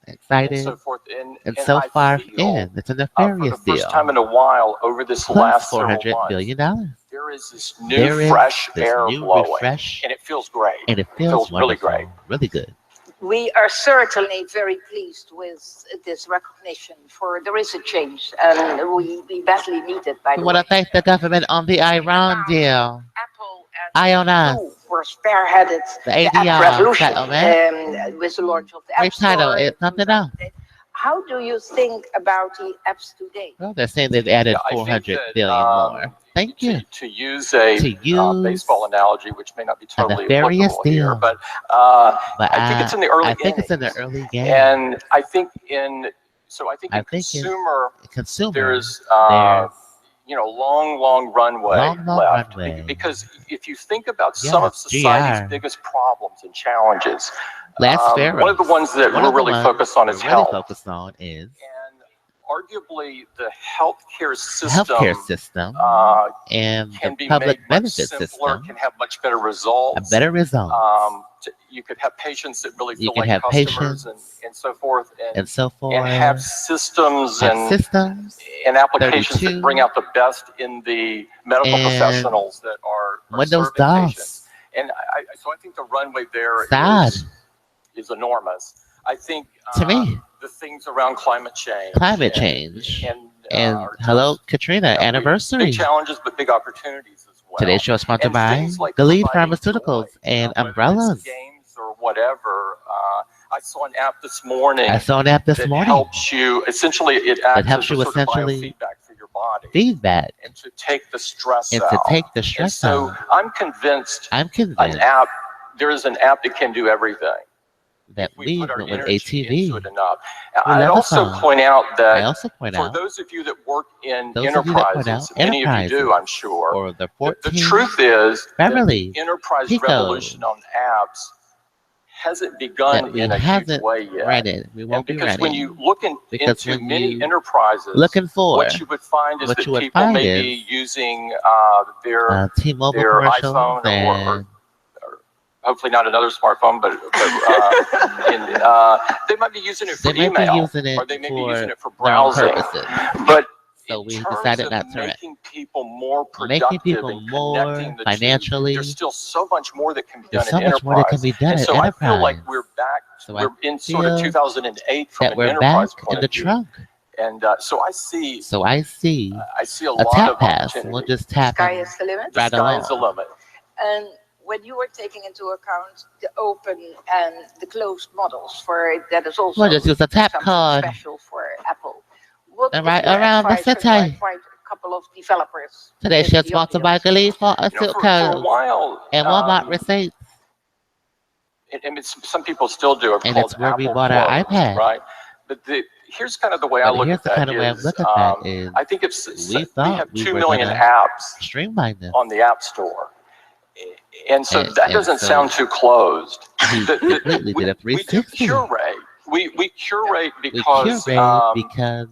Speaker 2: and
Speaker 1: Excited
Speaker 2: so forth.
Speaker 1: and
Speaker 2: And
Speaker 1: so
Speaker 2: I
Speaker 1: far
Speaker 2: feel,
Speaker 1: in. It's a
Speaker 2: for the
Speaker 1: nefarious
Speaker 2: first time
Speaker 1: deal.
Speaker 2: in a while over this
Speaker 1: Plus
Speaker 2: last several
Speaker 1: $400
Speaker 2: months,
Speaker 1: billion.
Speaker 2: there is this new
Speaker 1: There is
Speaker 2: fresh
Speaker 1: this
Speaker 2: air
Speaker 1: new
Speaker 2: blowing,
Speaker 1: refresh,
Speaker 2: and it feels great.
Speaker 1: and it feels
Speaker 2: feels really
Speaker 1: wonderful,
Speaker 2: great.
Speaker 1: really good.
Speaker 5: We are certainly very pleased with this recognition, for there is a change, and we badly need it, by
Speaker 1: We
Speaker 5: the
Speaker 1: want
Speaker 5: way.
Speaker 1: to thank the government on the Iran deal.
Speaker 5: Apple
Speaker 1: Eye
Speaker 5: and
Speaker 1: on us.
Speaker 5: Google were spearheaded
Speaker 1: The
Speaker 5: the app
Speaker 1: ADR
Speaker 5: revolution
Speaker 1: settlement.
Speaker 5: with the launch of the App
Speaker 1: Great title.
Speaker 5: Store.
Speaker 1: It's something else.
Speaker 5: How do you think about the apps today?
Speaker 1: Well, they're saying they've added
Speaker 2: Yeah, I think
Speaker 1: 400
Speaker 2: that,
Speaker 1: billion more. Thank you.
Speaker 2: To use a
Speaker 1: To use
Speaker 2: baseball analogy, which may not be totally
Speaker 1: nefarious
Speaker 2: applicable here,
Speaker 1: deal.
Speaker 2: but
Speaker 1: But
Speaker 2: I think it's in the early
Speaker 1: I think it's in the
Speaker 2: innings.
Speaker 1: early game.
Speaker 2: And I think in consumer,
Speaker 1: Consumer,
Speaker 2: there's
Speaker 1: there's
Speaker 2: long runway
Speaker 1: long
Speaker 2: left.
Speaker 1: runway.
Speaker 2: Because if you think about some of
Speaker 1: Yes,
Speaker 2: society's
Speaker 1: GR.
Speaker 2: biggest problems and challenges,
Speaker 1: Last
Speaker 2: one of the ones that
Speaker 1: One
Speaker 2: we're
Speaker 1: of the
Speaker 2: really
Speaker 1: ones
Speaker 2: focused on
Speaker 1: we're
Speaker 2: is
Speaker 1: really
Speaker 2: health.
Speaker 1: focused on is
Speaker 2: And arguably the healthcare system
Speaker 1: healthcare system and
Speaker 2: can
Speaker 1: the
Speaker 2: be
Speaker 1: public
Speaker 2: made much
Speaker 1: benefit
Speaker 2: simpler,
Speaker 1: system.
Speaker 2: can have much better results.
Speaker 1: A better result.
Speaker 2: You could have patients that really
Speaker 1: You
Speaker 2: feel
Speaker 1: could
Speaker 2: like
Speaker 1: have
Speaker 2: customers
Speaker 1: patients
Speaker 2: and so forth,
Speaker 1: and so forth.
Speaker 2: and have systems
Speaker 1: Have
Speaker 2: and
Speaker 1: systems
Speaker 2: applications
Speaker 1: 32,
Speaker 2: that bring out the best in the medical
Speaker 1: and
Speaker 2: professionals that are
Speaker 1: Windows
Speaker 2: serving
Speaker 1: DOS.
Speaker 2: patients. And so I think the runway there
Speaker 1: Sad.
Speaker 2: is enormous. I think
Speaker 1: To me.
Speaker 2: the things around climate change,
Speaker 1: Climate change.
Speaker 2: and
Speaker 1: And hello, Katrina, anniversary.
Speaker 2: big challenges, but big opportunities as well.
Speaker 1: Today's show is sponsored
Speaker 2: And
Speaker 1: by
Speaker 2: things like
Speaker 1: the lead
Speaker 2: providing
Speaker 1: pharmaceuticals
Speaker 2: toys,
Speaker 1: and
Speaker 2: whether it's
Speaker 1: umbrellas.
Speaker 2: games or whatever. I saw an app this morning.
Speaker 1: I saw an app this
Speaker 2: that
Speaker 1: morning.
Speaker 2: helps you. Essentially, it acts
Speaker 1: helps
Speaker 2: as
Speaker 1: you
Speaker 2: a sort of
Speaker 1: essentially
Speaker 2: biofeedback for your body,
Speaker 1: Feedback
Speaker 2: and to take the stress
Speaker 1: and
Speaker 2: out.
Speaker 1: to take the
Speaker 2: And
Speaker 1: stress
Speaker 2: so
Speaker 1: out.
Speaker 2: I'm convinced
Speaker 1: I'm
Speaker 2: an
Speaker 1: convinced
Speaker 2: app. There is an app that can do everything.
Speaker 1: that
Speaker 2: If we
Speaker 1: we
Speaker 2: put our
Speaker 1: went with
Speaker 2: energy
Speaker 1: ATV.
Speaker 2: into it enough.
Speaker 1: We
Speaker 2: I'd
Speaker 1: love a
Speaker 2: also
Speaker 1: song.
Speaker 2: point out
Speaker 1: I
Speaker 2: that
Speaker 1: also point
Speaker 2: for
Speaker 1: out,
Speaker 2: those of you that work in
Speaker 1: those of you that point
Speaker 2: enterprises,
Speaker 1: out
Speaker 2: many of you do,
Speaker 1: enterprises,
Speaker 2: I'm sure.
Speaker 1: or the
Speaker 2: The
Speaker 1: 14
Speaker 2: truth is that
Speaker 1: Beverly
Speaker 2: the enterprise
Speaker 1: Pico
Speaker 2: revolution on apps hasn't begun
Speaker 1: that we
Speaker 2: in a huge
Speaker 1: hasn't
Speaker 2: way yet.
Speaker 1: rented. We
Speaker 2: And
Speaker 1: won't be
Speaker 2: because when
Speaker 1: renting.
Speaker 2: you look
Speaker 1: Because
Speaker 2: into
Speaker 1: when
Speaker 2: many
Speaker 1: you
Speaker 2: enterprises,
Speaker 1: looking for
Speaker 2: what you would find is
Speaker 1: what
Speaker 2: that
Speaker 1: you would
Speaker 2: people
Speaker 1: find
Speaker 2: may
Speaker 1: is,
Speaker 2: be using their
Speaker 1: T-Mobile
Speaker 2: their
Speaker 1: commercials
Speaker 2: iPhone
Speaker 1: and
Speaker 2: or hopefully not another smartphone, but they might be using it for
Speaker 1: they might be
Speaker 2: email,
Speaker 1: using it
Speaker 2: or they may be
Speaker 1: for
Speaker 2: using it for
Speaker 1: their own
Speaker 2: browsing.
Speaker 1: purposes.
Speaker 2: But
Speaker 1: So
Speaker 2: in
Speaker 1: we
Speaker 2: terms
Speaker 1: decided
Speaker 2: of
Speaker 1: not to rent.
Speaker 2: making people more
Speaker 1: Making
Speaker 2: productive
Speaker 1: people
Speaker 2: and
Speaker 1: more
Speaker 2: connecting the two,
Speaker 1: financially.
Speaker 2: there's still so much more that can be
Speaker 1: There's
Speaker 2: done
Speaker 1: so
Speaker 2: in
Speaker 1: much more that can
Speaker 2: enterprise.
Speaker 1: be done
Speaker 2: And
Speaker 1: in
Speaker 2: so I feel like
Speaker 1: enterprise.
Speaker 2: we're back
Speaker 1: So I
Speaker 2: we're in sort of
Speaker 1: feel
Speaker 2: 2008 from
Speaker 1: that
Speaker 2: an
Speaker 1: we're back
Speaker 2: enterprise
Speaker 1: in
Speaker 2: point
Speaker 1: the
Speaker 2: of view.
Speaker 1: trunk.
Speaker 2: And so I see
Speaker 1: I see
Speaker 2: a
Speaker 1: a
Speaker 2: lot
Speaker 1: tap
Speaker 2: of
Speaker 1: pass, and we'll
Speaker 2: opportunity.
Speaker 1: just tap
Speaker 5: Sky
Speaker 1: and
Speaker 5: is the limit.
Speaker 2: The
Speaker 1: right
Speaker 2: sky is the
Speaker 1: along.
Speaker 2: limit.
Speaker 5: And when you were taking into account the open and the closed models, for that is also
Speaker 1: We'll just use a tap
Speaker 5: something
Speaker 1: card.
Speaker 5: special for Apple. What
Speaker 1: And
Speaker 5: is
Speaker 1: right
Speaker 5: your
Speaker 1: around the
Speaker 5: advice? And
Speaker 1: city.
Speaker 5: I find a couple of developers.
Speaker 1: Today,
Speaker 5: in
Speaker 1: she's
Speaker 5: the
Speaker 1: sponsored
Speaker 5: audience.
Speaker 1: by Glee for a
Speaker 2: You know,
Speaker 1: silk
Speaker 2: for a
Speaker 1: coat
Speaker 2: while,
Speaker 1: and Walmart receipts.
Speaker 2: and some people still do it
Speaker 1: And
Speaker 2: called
Speaker 1: it's where we
Speaker 2: Apple
Speaker 1: bought our
Speaker 2: Closed,
Speaker 1: iPad.
Speaker 2: right? But here's kind of the way I
Speaker 1: But
Speaker 2: look
Speaker 1: here's
Speaker 2: at
Speaker 1: the
Speaker 2: that
Speaker 1: kind of way I
Speaker 2: is,
Speaker 1: look at that is
Speaker 2: I think if
Speaker 1: we
Speaker 2: we
Speaker 1: thought
Speaker 2: have
Speaker 1: we
Speaker 2: 2
Speaker 1: were
Speaker 2: million
Speaker 1: gonna
Speaker 2: apps
Speaker 1: streamline this.
Speaker 2: on the App Store, and so
Speaker 1: And-
Speaker 2: that
Speaker 1: and
Speaker 2: doesn't
Speaker 1: so
Speaker 2: sound too closed.
Speaker 1: He completely did a
Speaker 2: We do
Speaker 1: 360.
Speaker 2: curate. We curate
Speaker 1: We
Speaker 2: because
Speaker 1: curate because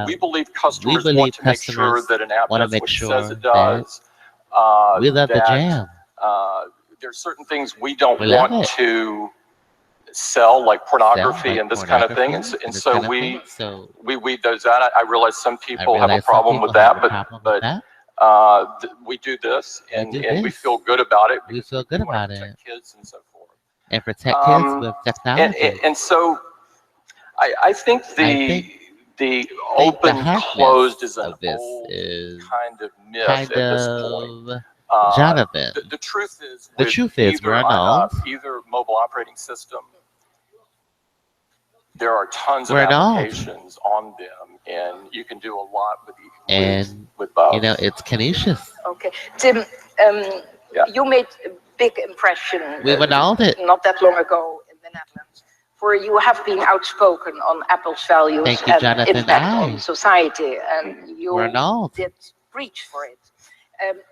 Speaker 2: we believe customers
Speaker 1: believe
Speaker 2: want to make sure
Speaker 1: customers
Speaker 2: that an app
Speaker 1: wanna
Speaker 2: does
Speaker 1: make
Speaker 2: what it
Speaker 1: sure
Speaker 2: says it
Speaker 1: that
Speaker 2: does.
Speaker 1: we love the
Speaker 2: that,
Speaker 1: jam.
Speaker 2: There's certain things we don't
Speaker 1: We love
Speaker 2: want
Speaker 1: it.
Speaker 2: to sell, like pornography
Speaker 1: Like
Speaker 2: and this kind of thing, and
Speaker 1: pornography and this
Speaker 2: so
Speaker 1: kind of
Speaker 2: we
Speaker 1: thing. So
Speaker 2: we weed those out. I realize some
Speaker 1: I
Speaker 2: people have a
Speaker 1: realize some
Speaker 2: problem with
Speaker 1: people have
Speaker 2: that,
Speaker 1: a problem with that.
Speaker 2: we do this, and
Speaker 1: do
Speaker 2: we
Speaker 1: this.
Speaker 2: feel good about it.
Speaker 1: We
Speaker 2: because
Speaker 1: feel good
Speaker 2: wanna
Speaker 1: about
Speaker 2: protect
Speaker 1: it.
Speaker 2: kids and so forth.
Speaker 1: And protect kids with
Speaker 2: And,
Speaker 1: technology.
Speaker 2: and so I think the
Speaker 1: the
Speaker 2: open
Speaker 1: hardness
Speaker 2: closed is an
Speaker 1: of this
Speaker 2: old
Speaker 1: is
Speaker 2: kind of myth
Speaker 1: kind
Speaker 2: at this point.
Speaker 1: of Jonathan.
Speaker 2: The truth is,
Speaker 1: The
Speaker 2: with
Speaker 1: truth is,
Speaker 2: either,
Speaker 1: we're annulled.
Speaker 2: either mobile operating system, there are tons of
Speaker 1: We're annulled.
Speaker 2: applications on them, and you can do a lot
Speaker 1: And,
Speaker 2: with both.
Speaker 1: You know, it's Canisius.
Speaker 5: Okay, Tim,
Speaker 2: Yeah.
Speaker 5: you made a big impression.
Speaker 1: We've annulled it.
Speaker 5: Not that long ago in the Netherlands. For you have been outspoken on Apple's values
Speaker 1: Thank you,
Speaker 5: and
Speaker 1: Jonathan.
Speaker 5: impact
Speaker 1: Aye.
Speaker 5: on society, and you
Speaker 1: We're annulled.
Speaker 5: did preach for it.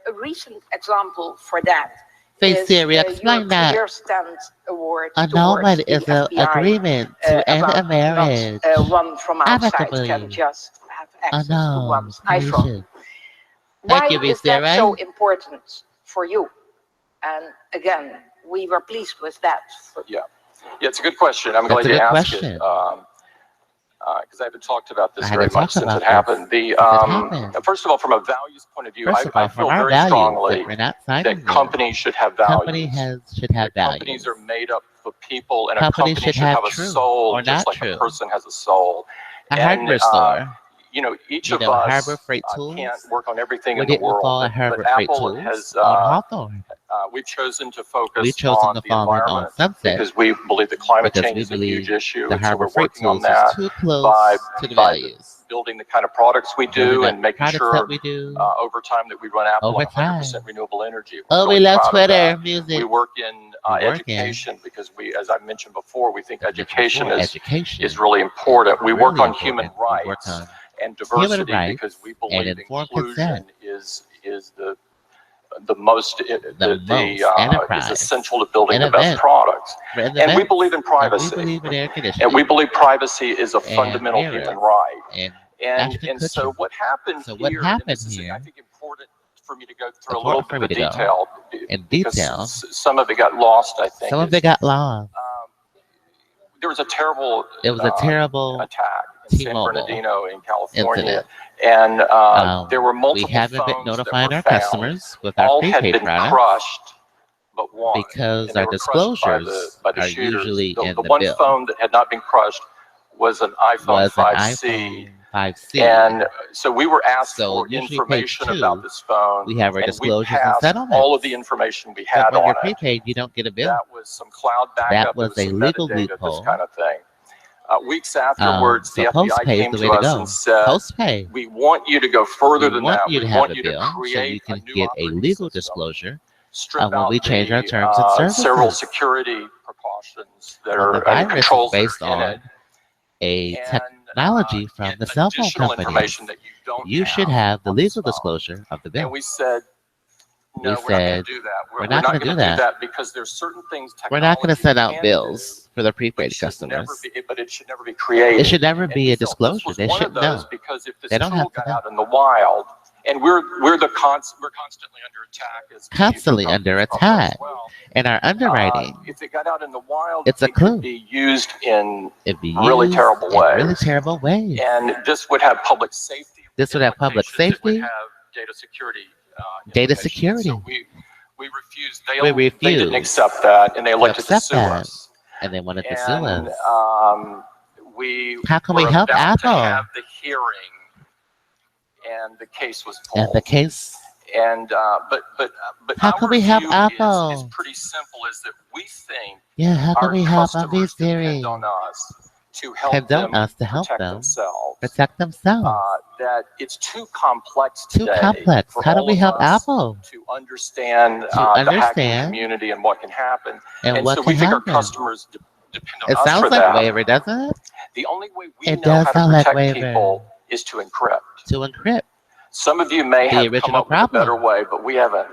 Speaker 5: A recent example for that
Speaker 1: Say,
Speaker 5: is
Speaker 1: Siri,
Speaker 5: your
Speaker 1: explain that.
Speaker 5: Clear Stand Award.
Speaker 1: Annulment
Speaker 5: towards
Speaker 1: is
Speaker 5: the
Speaker 1: an
Speaker 5: FBI,
Speaker 1: agreement to end
Speaker 5: about
Speaker 1: a marriage.
Speaker 5: Not, one from outside
Speaker 1: Amicably.
Speaker 5: can just have access to
Speaker 1: Annulled.
Speaker 5: one's iPhone.
Speaker 1: Canisius.
Speaker 5: Why
Speaker 1: Thank you,
Speaker 5: is that
Speaker 1: Siri.
Speaker 5: so important for you? And again, we were pleased with that.
Speaker 2: Yeah, it's a good question. I'm
Speaker 1: That's
Speaker 2: glad
Speaker 1: a
Speaker 2: you
Speaker 1: good
Speaker 2: asked
Speaker 1: question.
Speaker 2: it. Because I haven't talked about this
Speaker 1: I
Speaker 2: very
Speaker 1: haven't
Speaker 2: much
Speaker 1: talked
Speaker 2: since
Speaker 1: about
Speaker 2: it happened.
Speaker 1: this happened.
Speaker 2: First of all, from a values point of view,
Speaker 1: First of all,
Speaker 2: I
Speaker 1: from
Speaker 2: feel
Speaker 1: our
Speaker 2: very
Speaker 1: values,
Speaker 2: strongly
Speaker 1: that we're not
Speaker 2: that
Speaker 1: signing
Speaker 2: companies should have values.
Speaker 1: should have values.
Speaker 2: Companies are made up of people, and
Speaker 1: Companies
Speaker 2: a company
Speaker 1: should have
Speaker 2: a
Speaker 1: true
Speaker 2: soul,
Speaker 1: or
Speaker 2: just
Speaker 1: not
Speaker 2: like
Speaker 1: true.
Speaker 2: a person has a soul.
Speaker 1: A
Speaker 2: And,
Speaker 1: hardware store.
Speaker 2: You know, each
Speaker 1: You
Speaker 2: of
Speaker 1: know,
Speaker 2: us
Speaker 1: Harbor Freight Tools.
Speaker 2: can't work on everything
Speaker 1: We
Speaker 2: in the
Speaker 1: didn't fall
Speaker 2: world,
Speaker 1: at Harbor
Speaker 2: but
Speaker 1: Freight
Speaker 2: Apple
Speaker 1: Tools
Speaker 2: has.
Speaker 1: on Hawthorne.
Speaker 2: We've chosen to focus
Speaker 1: We've chosen
Speaker 2: on
Speaker 1: to
Speaker 2: the
Speaker 1: fall in on
Speaker 2: environment
Speaker 1: Sunset
Speaker 2: because we believe that climate
Speaker 1: because
Speaker 2: change
Speaker 1: we
Speaker 2: is a huge
Speaker 1: believe
Speaker 2: issue,
Speaker 1: the
Speaker 2: and so
Speaker 1: Harbor
Speaker 2: we're
Speaker 1: Freight
Speaker 2: working on
Speaker 1: Tools
Speaker 2: that
Speaker 1: is too close
Speaker 2: by
Speaker 1: to the
Speaker 2: by
Speaker 1: values.
Speaker 2: building the kind of products we
Speaker 1: Building
Speaker 2: do
Speaker 1: the
Speaker 2: and making
Speaker 1: products
Speaker 2: sure
Speaker 1: that we do
Speaker 2: over time that we run Apple
Speaker 1: over
Speaker 2: on 100%
Speaker 1: time.
Speaker 2: renewable energy. We're
Speaker 1: Oh, we
Speaker 2: really
Speaker 1: love
Speaker 2: proud of
Speaker 1: Twitter
Speaker 2: that.
Speaker 1: music.
Speaker 2: We work in
Speaker 1: We work in-
Speaker 2: education because we, as I mentioned before, we think
Speaker 1: As mentioned
Speaker 2: education
Speaker 1: before,
Speaker 2: is
Speaker 1: education
Speaker 2: really important. We work
Speaker 1: really
Speaker 2: on human
Speaker 1: important. We work
Speaker 2: rights
Speaker 1: on
Speaker 2: and diversity
Speaker 1: rights
Speaker 2: because we
Speaker 1: and
Speaker 2: believe
Speaker 1: informed
Speaker 2: inclusion
Speaker 1: consent.
Speaker 2: is the most
Speaker 1: enterprise
Speaker 2: is essential to building
Speaker 1: and
Speaker 2: the best
Speaker 1: event.
Speaker 2: products.
Speaker 1: And
Speaker 2: And we believe in privacy.
Speaker 1: we believe in air conditioning.
Speaker 2: And we believe privacy is a
Speaker 1: And
Speaker 2: fundamental
Speaker 1: mirrors.
Speaker 2: human right.
Speaker 1: And
Speaker 2: And
Speaker 1: Ashton
Speaker 2: so
Speaker 1: Kutcher.
Speaker 2: what happened
Speaker 1: So
Speaker 2: here,
Speaker 1: what
Speaker 2: and
Speaker 1: happened
Speaker 2: this is,
Speaker 1: here-
Speaker 2: I think, important for me to go through a
Speaker 1: Important
Speaker 2: little bit
Speaker 1: for
Speaker 2: of
Speaker 1: me to go
Speaker 2: detail.
Speaker 1: in
Speaker 2: because
Speaker 1: detail.
Speaker 2: Some of it got lost, I think.
Speaker 1: Some of it got lost.
Speaker 2: There was a terrible
Speaker 1: It was a terrible
Speaker 2: attack in San
Speaker 1: T-Mobile
Speaker 2: Bernardino in California.
Speaker 1: incident.
Speaker 2: And there were
Speaker 1: We
Speaker 2: multiple
Speaker 1: haven't been
Speaker 2: phones
Speaker 1: notifying
Speaker 2: that
Speaker 1: our
Speaker 2: were found.
Speaker 1: customers with our
Speaker 2: All had
Speaker 1: prepaid
Speaker 2: been
Speaker 1: product
Speaker 2: crushed but one.
Speaker 1: because
Speaker 2: And they
Speaker 1: our
Speaker 2: were crushed by
Speaker 1: disclosures
Speaker 2: by the
Speaker 1: are
Speaker 2: shooters.
Speaker 1: usually
Speaker 2: the
Speaker 1: in the
Speaker 2: one
Speaker 1: bill.
Speaker 2: phone that had not been crushed was an iPhone
Speaker 1: Was an
Speaker 2: 5C.
Speaker 1: iPhone 5C.
Speaker 2: And so we were asked
Speaker 1: So
Speaker 2: for
Speaker 1: usually
Speaker 2: information
Speaker 1: page 2,
Speaker 2: about this phone.
Speaker 1: we have our
Speaker 2: and
Speaker 1: disclosures
Speaker 2: we
Speaker 1: and
Speaker 2: passed
Speaker 1: settlements.
Speaker 2: all of the information we had
Speaker 1: But when
Speaker 2: on
Speaker 1: you're
Speaker 2: it.
Speaker 1: prepaid, you don't get a bill.
Speaker 2: That was some cloud backup.
Speaker 1: That was
Speaker 2: there
Speaker 1: a
Speaker 2: some
Speaker 1: legal
Speaker 2: metadata,
Speaker 1: loophole.
Speaker 2: This kind of thing. Weeks afterwards,
Speaker 1: So
Speaker 2: the FBI
Speaker 1: postpay is
Speaker 2: came
Speaker 1: the
Speaker 2: to
Speaker 1: way to
Speaker 2: us
Speaker 1: go.
Speaker 2: and said,
Speaker 1: Postpay.
Speaker 2: we want you to go further
Speaker 1: We
Speaker 2: than
Speaker 1: want
Speaker 2: that.
Speaker 1: you to
Speaker 2: We
Speaker 1: have
Speaker 2: want
Speaker 1: a
Speaker 2: you
Speaker 1: bill
Speaker 2: to
Speaker 1: so
Speaker 2: create
Speaker 1: you can
Speaker 2: a new
Speaker 1: get a
Speaker 2: operating
Speaker 1: legal
Speaker 2: system.
Speaker 1: disclosure
Speaker 2: Strip
Speaker 1: when
Speaker 2: out
Speaker 1: we change our
Speaker 2: the,
Speaker 1: terms and services.
Speaker 2: several security precautions that
Speaker 1: Well,
Speaker 2: are
Speaker 1: the virus
Speaker 2: controls
Speaker 1: is based
Speaker 2: that are in
Speaker 1: on
Speaker 2: it.
Speaker 1: a
Speaker 2: And,
Speaker 1: technology from the cell phone
Speaker 2: additional
Speaker 1: companies.
Speaker 2: information that you don't
Speaker 1: You should have the
Speaker 2: on this
Speaker 1: legal
Speaker 2: phone.
Speaker 1: disclosure of the
Speaker 2: And
Speaker 1: bill.
Speaker 2: we said, no,
Speaker 1: We
Speaker 2: we're not going
Speaker 1: said,
Speaker 2: to do that.
Speaker 1: we're not gonna
Speaker 2: gonna
Speaker 1: do that.
Speaker 2: because there's certain things
Speaker 1: We're not going to
Speaker 2: technology
Speaker 1: send out
Speaker 2: can
Speaker 1: bills for the
Speaker 2: do,
Speaker 1: prepaid
Speaker 2: but
Speaker 1: customers.
Speaker 2: it should never be created.
Speaker 1: It should never
Speaker 2: And
Speaker 1: be
Speaker 2: we
Speaker 1: a
Speaker 2: felt this
Speaker 1: disclosure.
Speaker 2: was
Speaker 1: They
Speaker 2: one of
Speaker 1: shouldn't know.
Speaker 2: those because if this
Speaker 1: They don't
Speaker 2: tool
Speaker 1: have to
Speaker 2: got
Speaker 1: know.
Speaker 2: out in the wild, and we're constantly under attack as
Speaker 1: Constantly under attack.
Speaker 2: well.
Speaker 1: And our underwriting,
Speaker 2: If it got out in the wild,
Speaker 1: It's a
Speaker 2: it could
Speaker 1: clue.
Speaker 2: be used in
Speaker 1: it'd be
Speaker 2: really
Speaker 1: used
Speaker 2: terrible
Speaker 1: in really
Speaker 2: ways.
Speaker 1: terrible ways.
Speaker 2: And this would have public safety.
Speaker 1: This would have public
Speaker 2: implications. It would
Speaker 1: safety,
Speaker 2: have data security.
Speaker 1: data
Speaker 2: implications.
Speaker 1: security.
Speaker 2: So we refused.
Speaker 1: We
Speaker 2: They didn't
Speaker 1: refused
Speaker 2: accept that, and they elected to
Speaker 1: accept
Speaker 2: sue
Speaker 1: that.
Speaker 2: us.
Speaker 1: And they wanted to sue
Speaker 2: and
Speaker 1: us.
Speaker 2: we
Speaker 1: How can
Speaker 2: were
Speaker 1: we help
Speaker 2: about to
Speaker 1: Apple?
Speaker 2: have the hearing, and the case was
Speaker 1: And
Speaker 2: pulled.
Speaker 1: the case.
Speaker 2: And but
Speaker 1: How
Speaker 2: our
Speaker 1: can we help
Speaker 2: view
Speaker 1: Apple?
Speaker 2: is pretty simple: is that we think
Speaker 1: Yeah, how can
Speaker 2: our
Speaker 1: we help on
Speaker 2: customers
Speaker 1: V-Series?
Speaker 2: depend on us to help
Speaker 1: Condone
Speaker 2: them
Speaker 1: us to help
Speaker 2: protect
Speaker 1: them
Speaker 2: themselves.
Speaker 1: protect themselves.
Speaker 2: That it's too complex
Speaker 1: Too
Speaker 2: today
Speaker 1: complex.
Speaker 2: for
Speaker 1: How do
Speaker 2: all
Speaker 1: we
Speaker 2: of
Speaker 1: help
Speaker 2: us
Speaker 1: Apple
Speaker 2: to understand
Speaker 1: to
Speaker 2: the hacking
Speaker 1: understand
Speaker 2: community and what can happen.
Speaker 1: and
Speaker 2: And
Speaker 1: what
Speaker 2: so
Speaker 1: can
Speaker 2: we think our
Speaker 1: happen?
Speaker 2: customers depend on
Speaker 1: It
Speaker 2: us
Speaker 1: sounds
Speaker 2: for
Speaker 1: like
Speaker 2: that.
Speaker 1: Waver, doesn't it?
Speaker 2: The only way we
Speaker 1: It
Speaker 2: know
Speaker 1: does
Speaker 2: how to
Speaker 1: sound like
Speaker 2: protect
Speaker 1: Waver.
Speaker 2: people is to encrypt.
Speaker 1: To encrypt.
Speaker 2: Some of you may
Speaker 1: The
Speaker 2: have come
Speaker 1: original
Speaker 2: up with a better
Speaker 1: problem.
Speaker 2: way, but we haven't.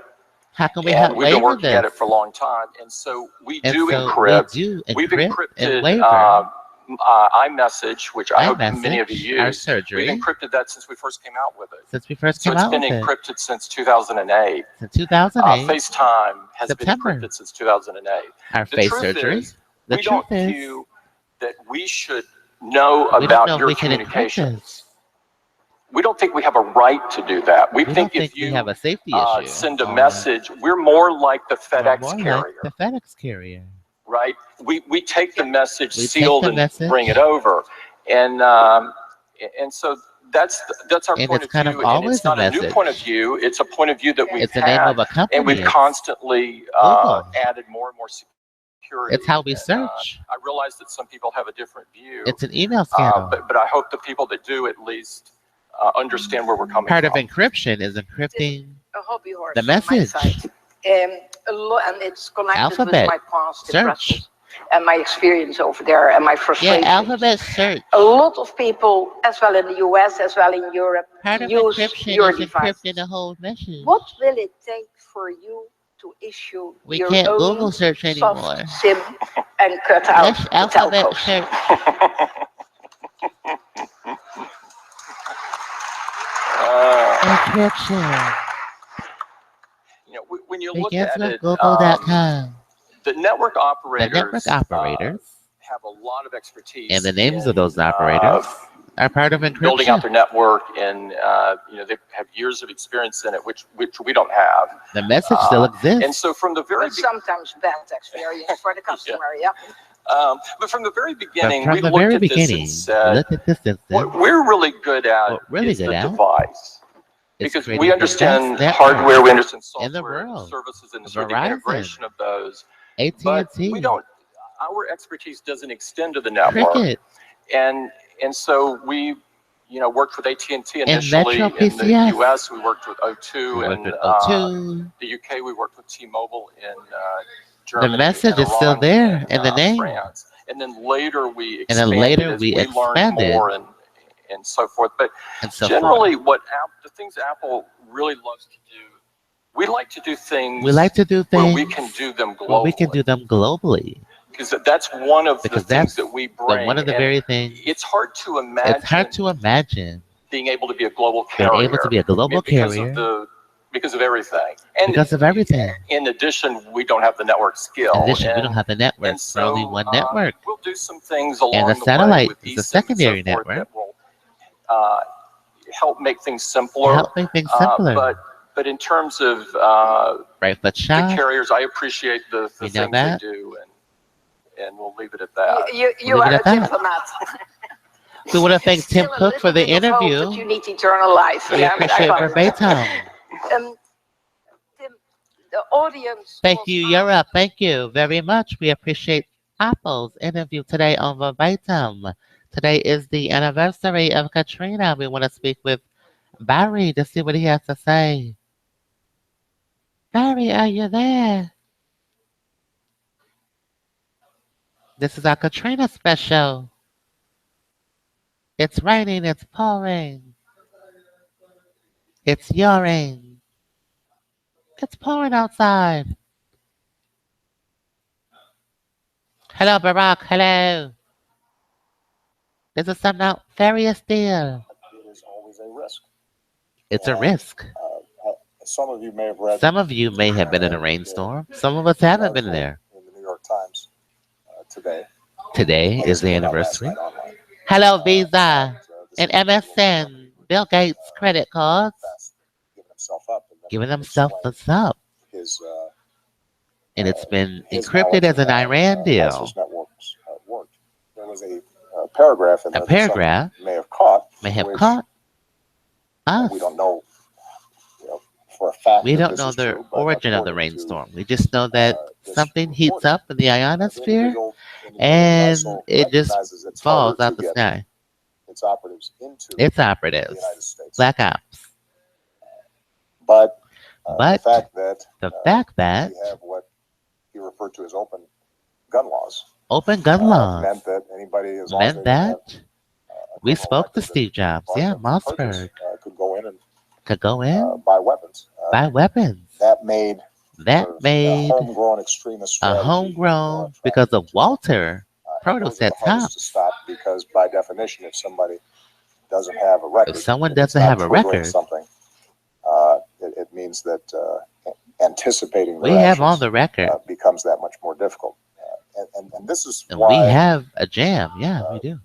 Speaker 1: How can we
Speaker 2: And
Speaker 1: help
Speaker 2: we've been
Speaker 1: Waver
Speaker 2: working at
Speaker 1: this?
Speaker 2: it for a long time. And so we
Speaker 1: And
Speaker 2: do
Speaker 1: so we
Speaker 2: encrypt.
Speaker 1: do
Speaker 2: We've
Speaker 1: encrypt and
Speaker 2: encrypted
Speaker 1: Waver.
Speaker 2: iMessage, which I hope many of you
Speaker 1: iMessage, our
Speaker 2: use.
Speaker 1: surgery,
Speaker 2: We've encrypted that since we first came out with it.
Speaker 1: since we first
Speaker 2: So
Speaker 1: came
Speaker 2: it's
Speaker 1: out
Speaker 2: been
Speaker 1: with it.
Speaker 2: encrypted since 2008.
Speaker 1: Since 2008,
Speaker 2: FaceTime has
Speaker 1: September.
Speaker 2: been encrypted since 2008.
Speaker 1: Our
Speaker 2: The
Speaker 1: face
Speaker 2: truth
Speaker 1: surgery.
Speaker 2: is,
Speaker 1: The
Speaker 2: we
Speaker 1: truth
Speaker 2: don't
Speaker 1: is,
Speaker 2: view that we should know
Speaker 1: we don't
Speaker 2: about
Speaker 1: know if
Speaker 2: your
Speaker 1: we can encrypt
Speaker 2: communications.
Speaker 1: this.
Speaker 2: We don't think we have a right to do that. We
Speaker 1: We don't
Speaker 2: think
Speaker 1: think
Speaker 2: if
Speaker 1: we
Speaker 2: you
Speaker 1: have a safety issue.
Speaker 2: send a
Speaker 1: Or
Speaker 2: message, we're more like the
Speaker 1: we're
Speaker 2: FedEx
Speaker 1: more like
Speaker 2: carrier,
Speaker 1: the FedEx carrier.
Speaker 2: right? We take the message
Speaker 1: We take
Speaker 2: sealed
Speaker 1: the
Speaker 2: and
Speaker 1: message,
Speaker 2: bring it over, and so that's our
Speaker 1: and
Speaker 2: point
Speaker 1: it's
Speaker 2: of
Speaker 1: kind of
Speaker 2: view, and
Speaker 1: always
Speaker 2: it's
Speaker 1: a
Speaker 2: not a new point of
Speaker 1: message.
Speaker 2: view. It's a point of view that we've
Speaker 1: It's the name
Speaker 2: had,
Speaker 1: of a
Speaker 2: and we've
Speaker 1: company. It's
Speaker 2: constantly
Speaker 1: Google.
Speaker 2: added more and more security.
Speaker 1: It's how we
Speaker 2: And
Speaker 1: search.
Speaker 2: I realize that some people have a different view,
Speaker 1: It's an email scandal.
Speaker 2: but I hope the people that do at least understand where we're coming
Speaker 1: Part of
Speaker 2: from.
Speaker 1: encryption is encrypting
Speaker 5: A hobby horse
Speaker 1: the
Speaker 5: from my
Speaker 1: message.
Speaker 5: side. And it's connected
Speaker 1: Alphabet
Speaker 5: with my past in
Speaker 1: search.
Speaker 5: Brussels and my experience over there and my
Speaker 1: Yeah,
Speaker 5: frustrations.
Speaker 1: alphabet search.
Speaker 5: A lot of people, as well in the US, as well in Europe,
Speaker 1: Part of
Speaker 5: use
Speaker 1: encryption
Speaker 5: your
Speaker 1: is encrypting
Speaker 5: devices.
Speaker 1: the whole message.
Speaker 5: What will it take for you to issue
Speaker 1: We
Speaker 5: your
Speaker 1: can't
Speaker 5: own
Speaker 1: Google search anymore.
Speaker 5: soft SIM and cut out
Speaker 1: Let's
Speaker 5: the
Speaker 1: alphabet
Speaker 5: telcos?
Speaker 1: search. Encryption
Speaker 2: When you look
Speaker 1: begins
Speaker 2: at
Speaker 1: with
Speaker 2: it,
Speaker 1: Google.com.
Speaker 2: the network
Speaker 1: The
Speaker 2: operators,
Speaker 1: network operators
Speaker 2: have a lot of expertise
Speaker 1: and the names
Speaker 2: in
Speaker 1: of those operators are part of
Speaker 2: building out
Speaker 1: encryption.
Speaker 2: their network, and they have years of experience in it, which we don't have.
Speaker 1: The message still
Speaker 2: And
Speaker 1: exists.
Speaker 2: so from the very
Speaker 5: But sometimes bad experience for the customer, yeah.
Speaker 2: but from the very
Speaker 1: But
Speaker 2: beginning,
Speaker 1: from
Speaker 2: we
Speaker 1: the
Speaker 2: looked
Speaker 1: very
Speaker 2: at this
Speaker 1: beginning,
Speaker 2: and said,
Speaker 1: look at this instance.
Speaker 2: what we're really good at
Speaker 1: What we're really
Speaker 2: is
Speaker 1: good
Speaker 2: the
Speaker 1: at
Speaker 2: device.
Speaker 1: is
Speaker 2: Because
Speaker 1: creating
Speaker 2: we
Speaker 1: the
Speaker 2: understand
Speaker 1: best
Speaker 2: hardware,
Speaker 1: network
Speaker 2: we understand
Speaker 1: in the
Speaker 2: software,
Speaker 1: world.
Speaker 2: services, and sort of the
Speaker 1: Verizon,
Speaker 2: integration of those. But
Speaker 1: AT&T,
Speaker 2: we don't. Our expertise doesn't extend to the network,
Speaker 1: Cricket,
Speaker 2: and so we, worked with AT&T
Speaker 1: and
Speaker 2: initially
Speaker 1: Metro
Speaker 2: in the
Speaker 1: PCS.
Speaker 2: U.S. We worked with
Speaker 1: We
Speaker 2: O2,
Speaker 1: worked
Speaker 2: and
Speaker 1: with O2.
Speaker 2: the UK we worked with T-Mobile in
Speaker 1: The
Speaker 2: Germany,
Speaker 1: message
Speaker 2: and
Speaker 1: is still
Speaker 2: Iran,
Speaker 1: there
Speaker 2: and
Speaker 1: in the name.
Speaker 2: France. And then later we
Speaker 1: And then
Speaker 2: expanded
Speaker 1: later
Speaker 2: as
Speaker 1: we
Speaker 2: we learned
Speaker 1: expanded
Speaker 2: more and so forth. But
Speaker 1: and so
Speaker 2: generally,
Speaker 1: forth.
Speaker 2: the things Apple really loves to do, we like to do things
Speaker 1: We like to do
Speaker 2: where we
Speaker 1: things
Speaker 2: can do them
Speaker 1: where we can
Speaker 2: globally,
Speaker 1: do them globally.
Speaker 2: because that's one of the
Speaker 1: Because
Speaker 2: things
Speaker 1: that's
Speaker 2: that we
Speaker 1: the
Speaker 2: bring.
Speaker 1: one of the
Speaker 2: And
Speaker 1: very things.
Speaker 2: it's hard to
Speaker 1: It's hard
Speaker 2: imagine
Speaker 1: to imagine
Speaker 2: being able to be a global
Speaker 1: being able to
Speaker 2: carrier
Speaker 1: be a global
Speaker 2: because of everything. And
Speaker 1: because of everything.
Speaker 2: in addition, we don't have the network skill.
Speaker 1: In addition, we don't
Speaker 2: And
Speaker 1: have the network.
Speaker 2: and
Speaker 1: We're only
Speaker 2: so
Speaker 1: one network.
Speaker 2: we'll do some things
Speaker 1: And
Speaker 2: along
Speaker 1: the
Speaker 2: the way
Speaker 1: satellite
Speaker 2: with
Speaker 1: is a
Speaker 2: eSIM and so
Speaker 1: secondary
Speaker 2: forth
Speaker 1: network
Speaker 2: that will help make things
Speaker 1: to
Speaker 2: simpler.
Speaker 1: help make things simpler.
Speaker 2: But in terms of
Speaker 1: Right foot
Speaker 2: the
Speaker 1: shot.
Speaker 2: carriers, I appreciate the
Speaker 1: You
Speaker 2: things
Speaker 1: know
Speaker 2: they
Speaker 1: that?
Speaker 2: do, and we'll leave it at that.
Speaker 5: You
Speaker 1: Leave
Speaker 5: are
Speaker 1: it
Speaker 5: a
Speaker 1: at that.
Speaker 5: diplomat.
Speaker 1: We want to thank Tim
Speaker 5: Still a
Speaker 1: Cook for
Speaker 5: little
Speaker 1: the
Speaker 5: bit of hope that
Speaker 1: interview.
Speaker 5: you need eternal life.
Speaker 1: We
Speaker 5: Yeah,
Speaker 1: appreciate
Speaker 5: I got it.
Speaker 1: verbatim.
Speaker 5: Tim, the audience.
Speaker 1: Thank
Speaker 5: was
Speaker 1: you,
Speaker 5: asked-
Speaker 1: Europe. Thank you very much. We appreciate Apple's interview today on Verbatim. Today is the anniversary of Katrina. We want to speak with Barry to see what he has to say. Barry, are you there? This is our Katrina special. It's raining, it's pouring. It's yawning. It's pouring outside. Hello, Barack. Hello. This is some nefarious deal.
Speaker 6: It is always a risk.
Speaker 1: It's a risk.
Speaker 6: Some of you may have read
Speaker 1: Some of you may have been in a rainstorm. Some of us haven't been there.
Speaker 6: in the New York Times today.
Speaker 1: Today is the
Speaker 6: Came out last
Speaker 1: anniversary.
Speaker 6: night online.
Speaker 1: Hello, Visa
Speaker 6: This
Speaker 1: and
Speaker 6: individual
Speaker 1: MSN. Bill Gates credit cards.
Speaker 6: confessed, giving himself up, and then
Speaker 1: Giving himself
Speaker 6: explained
Speaker 1: the up.
Speaker 6: his
Speaker 1: And it's been
Speaker 6: his
Speaker 1: encrypted
Speaker 6: knowledge
Speaker 1: as an
Speaker 6: of how
Speaker 1: Iran deal.
Speaker 6: ISIS networks was a paragraph in
Speaker 1: A
Speaker 6: there that some
Speaker 1: paragraph
Speaker 6: may have caught.
Speaker 1: may have
Speaker 6: which,
Speaker 1: caught us.
Speaker 6: We don't know, for a fact.
Speaker 1: We
Speaker 6: that
Speaker 1: don't
Speaker 6: this
Speaker 1: know
Speaker 6: is
Speaker 1: the
Speaker 6: true, but
Speaker 1: origin of the
Speaker 6: according to,
Speaker 1: rainstorm. We just know that
Speaker 6: this
Speaker 1: something heats
Speaker 6: reporting,
Speaker 1: up in the
Speaker 6: the
Speaker 1: ionosphere
Speaker 6: individual
Speaker 1: and
Speaker 6: also
Speaker 1: it just
Speaker 6: recognizes it's
Speaker 1: falls
Speaker 6: harder
Speaker 1: out
Speaker 6: to
Speaker 1: the
Speaker 6: get
Speaker 1: sky.
Speaker 6: its operatives into
Speaker 1: It's
Speaker 6: the
Speaker 1: operatives.
Speaker 6: United States.
Speaker 1: Black ops.
Speaker 6: But
Speaker 1: But
Speaker 6: the fact that
Speaker 1: we
Speaker 6: we have what he referred to as open gun laws
Speaker 1: open gun laws
Speaker 6: meant that anybody, as long as
Speaker 1: meant
Speaker 6: they didn't have
Speaker 1: that
Speaker 6: a
Speaker 1: we
Speaker 6: criminal
Speaker 1: spoke to
Speaker 6: record
Speaker 1: Steve Jobs.
Speaker 6: that
Speaker 1: Yeah,
Speaker 6: caused them to purchase,
Speaker 1: Mossberg
Speaker 6: could go in and
Speaker 1: could go in,
Speaker 6: buy weapons.
Speaker 1: buy weapons.
Speaker 6: That made
Speaker 1: That
Speaker 6: sort of
Speaker 1: made
Speaker 6: a homegrown extremist
Speaker 1: a
Speaker 6: strategy
Speaker 1: homegrown because of Walter
Speaker 6: and
Speaker 1: Protos
Speaker 6: those are
Speaker 1: at
Speaker 6: the hardest
Speaker 1: top.
Speaker 6: to stop because by definition, if somebody doesn't have a record,
Speaker 1: If someone
Speaker 6: if it's
Speaker 1: doesn't
Speaker 6: not
Speaker 1: have a
Speaker 6: triggering
Speaker 1: record,
Speaker 6: something, it means that anticipating
Speaker 1: we
Speaker 6: their
Speaker 1: have on
Speaker 6: actions
Speaker 1: the record.
Speaker 6: becomes that much more difficult. And this is
Speaker 1: And
Speaker 6: why
Speaker 1: we have a jam. Yeah, we do.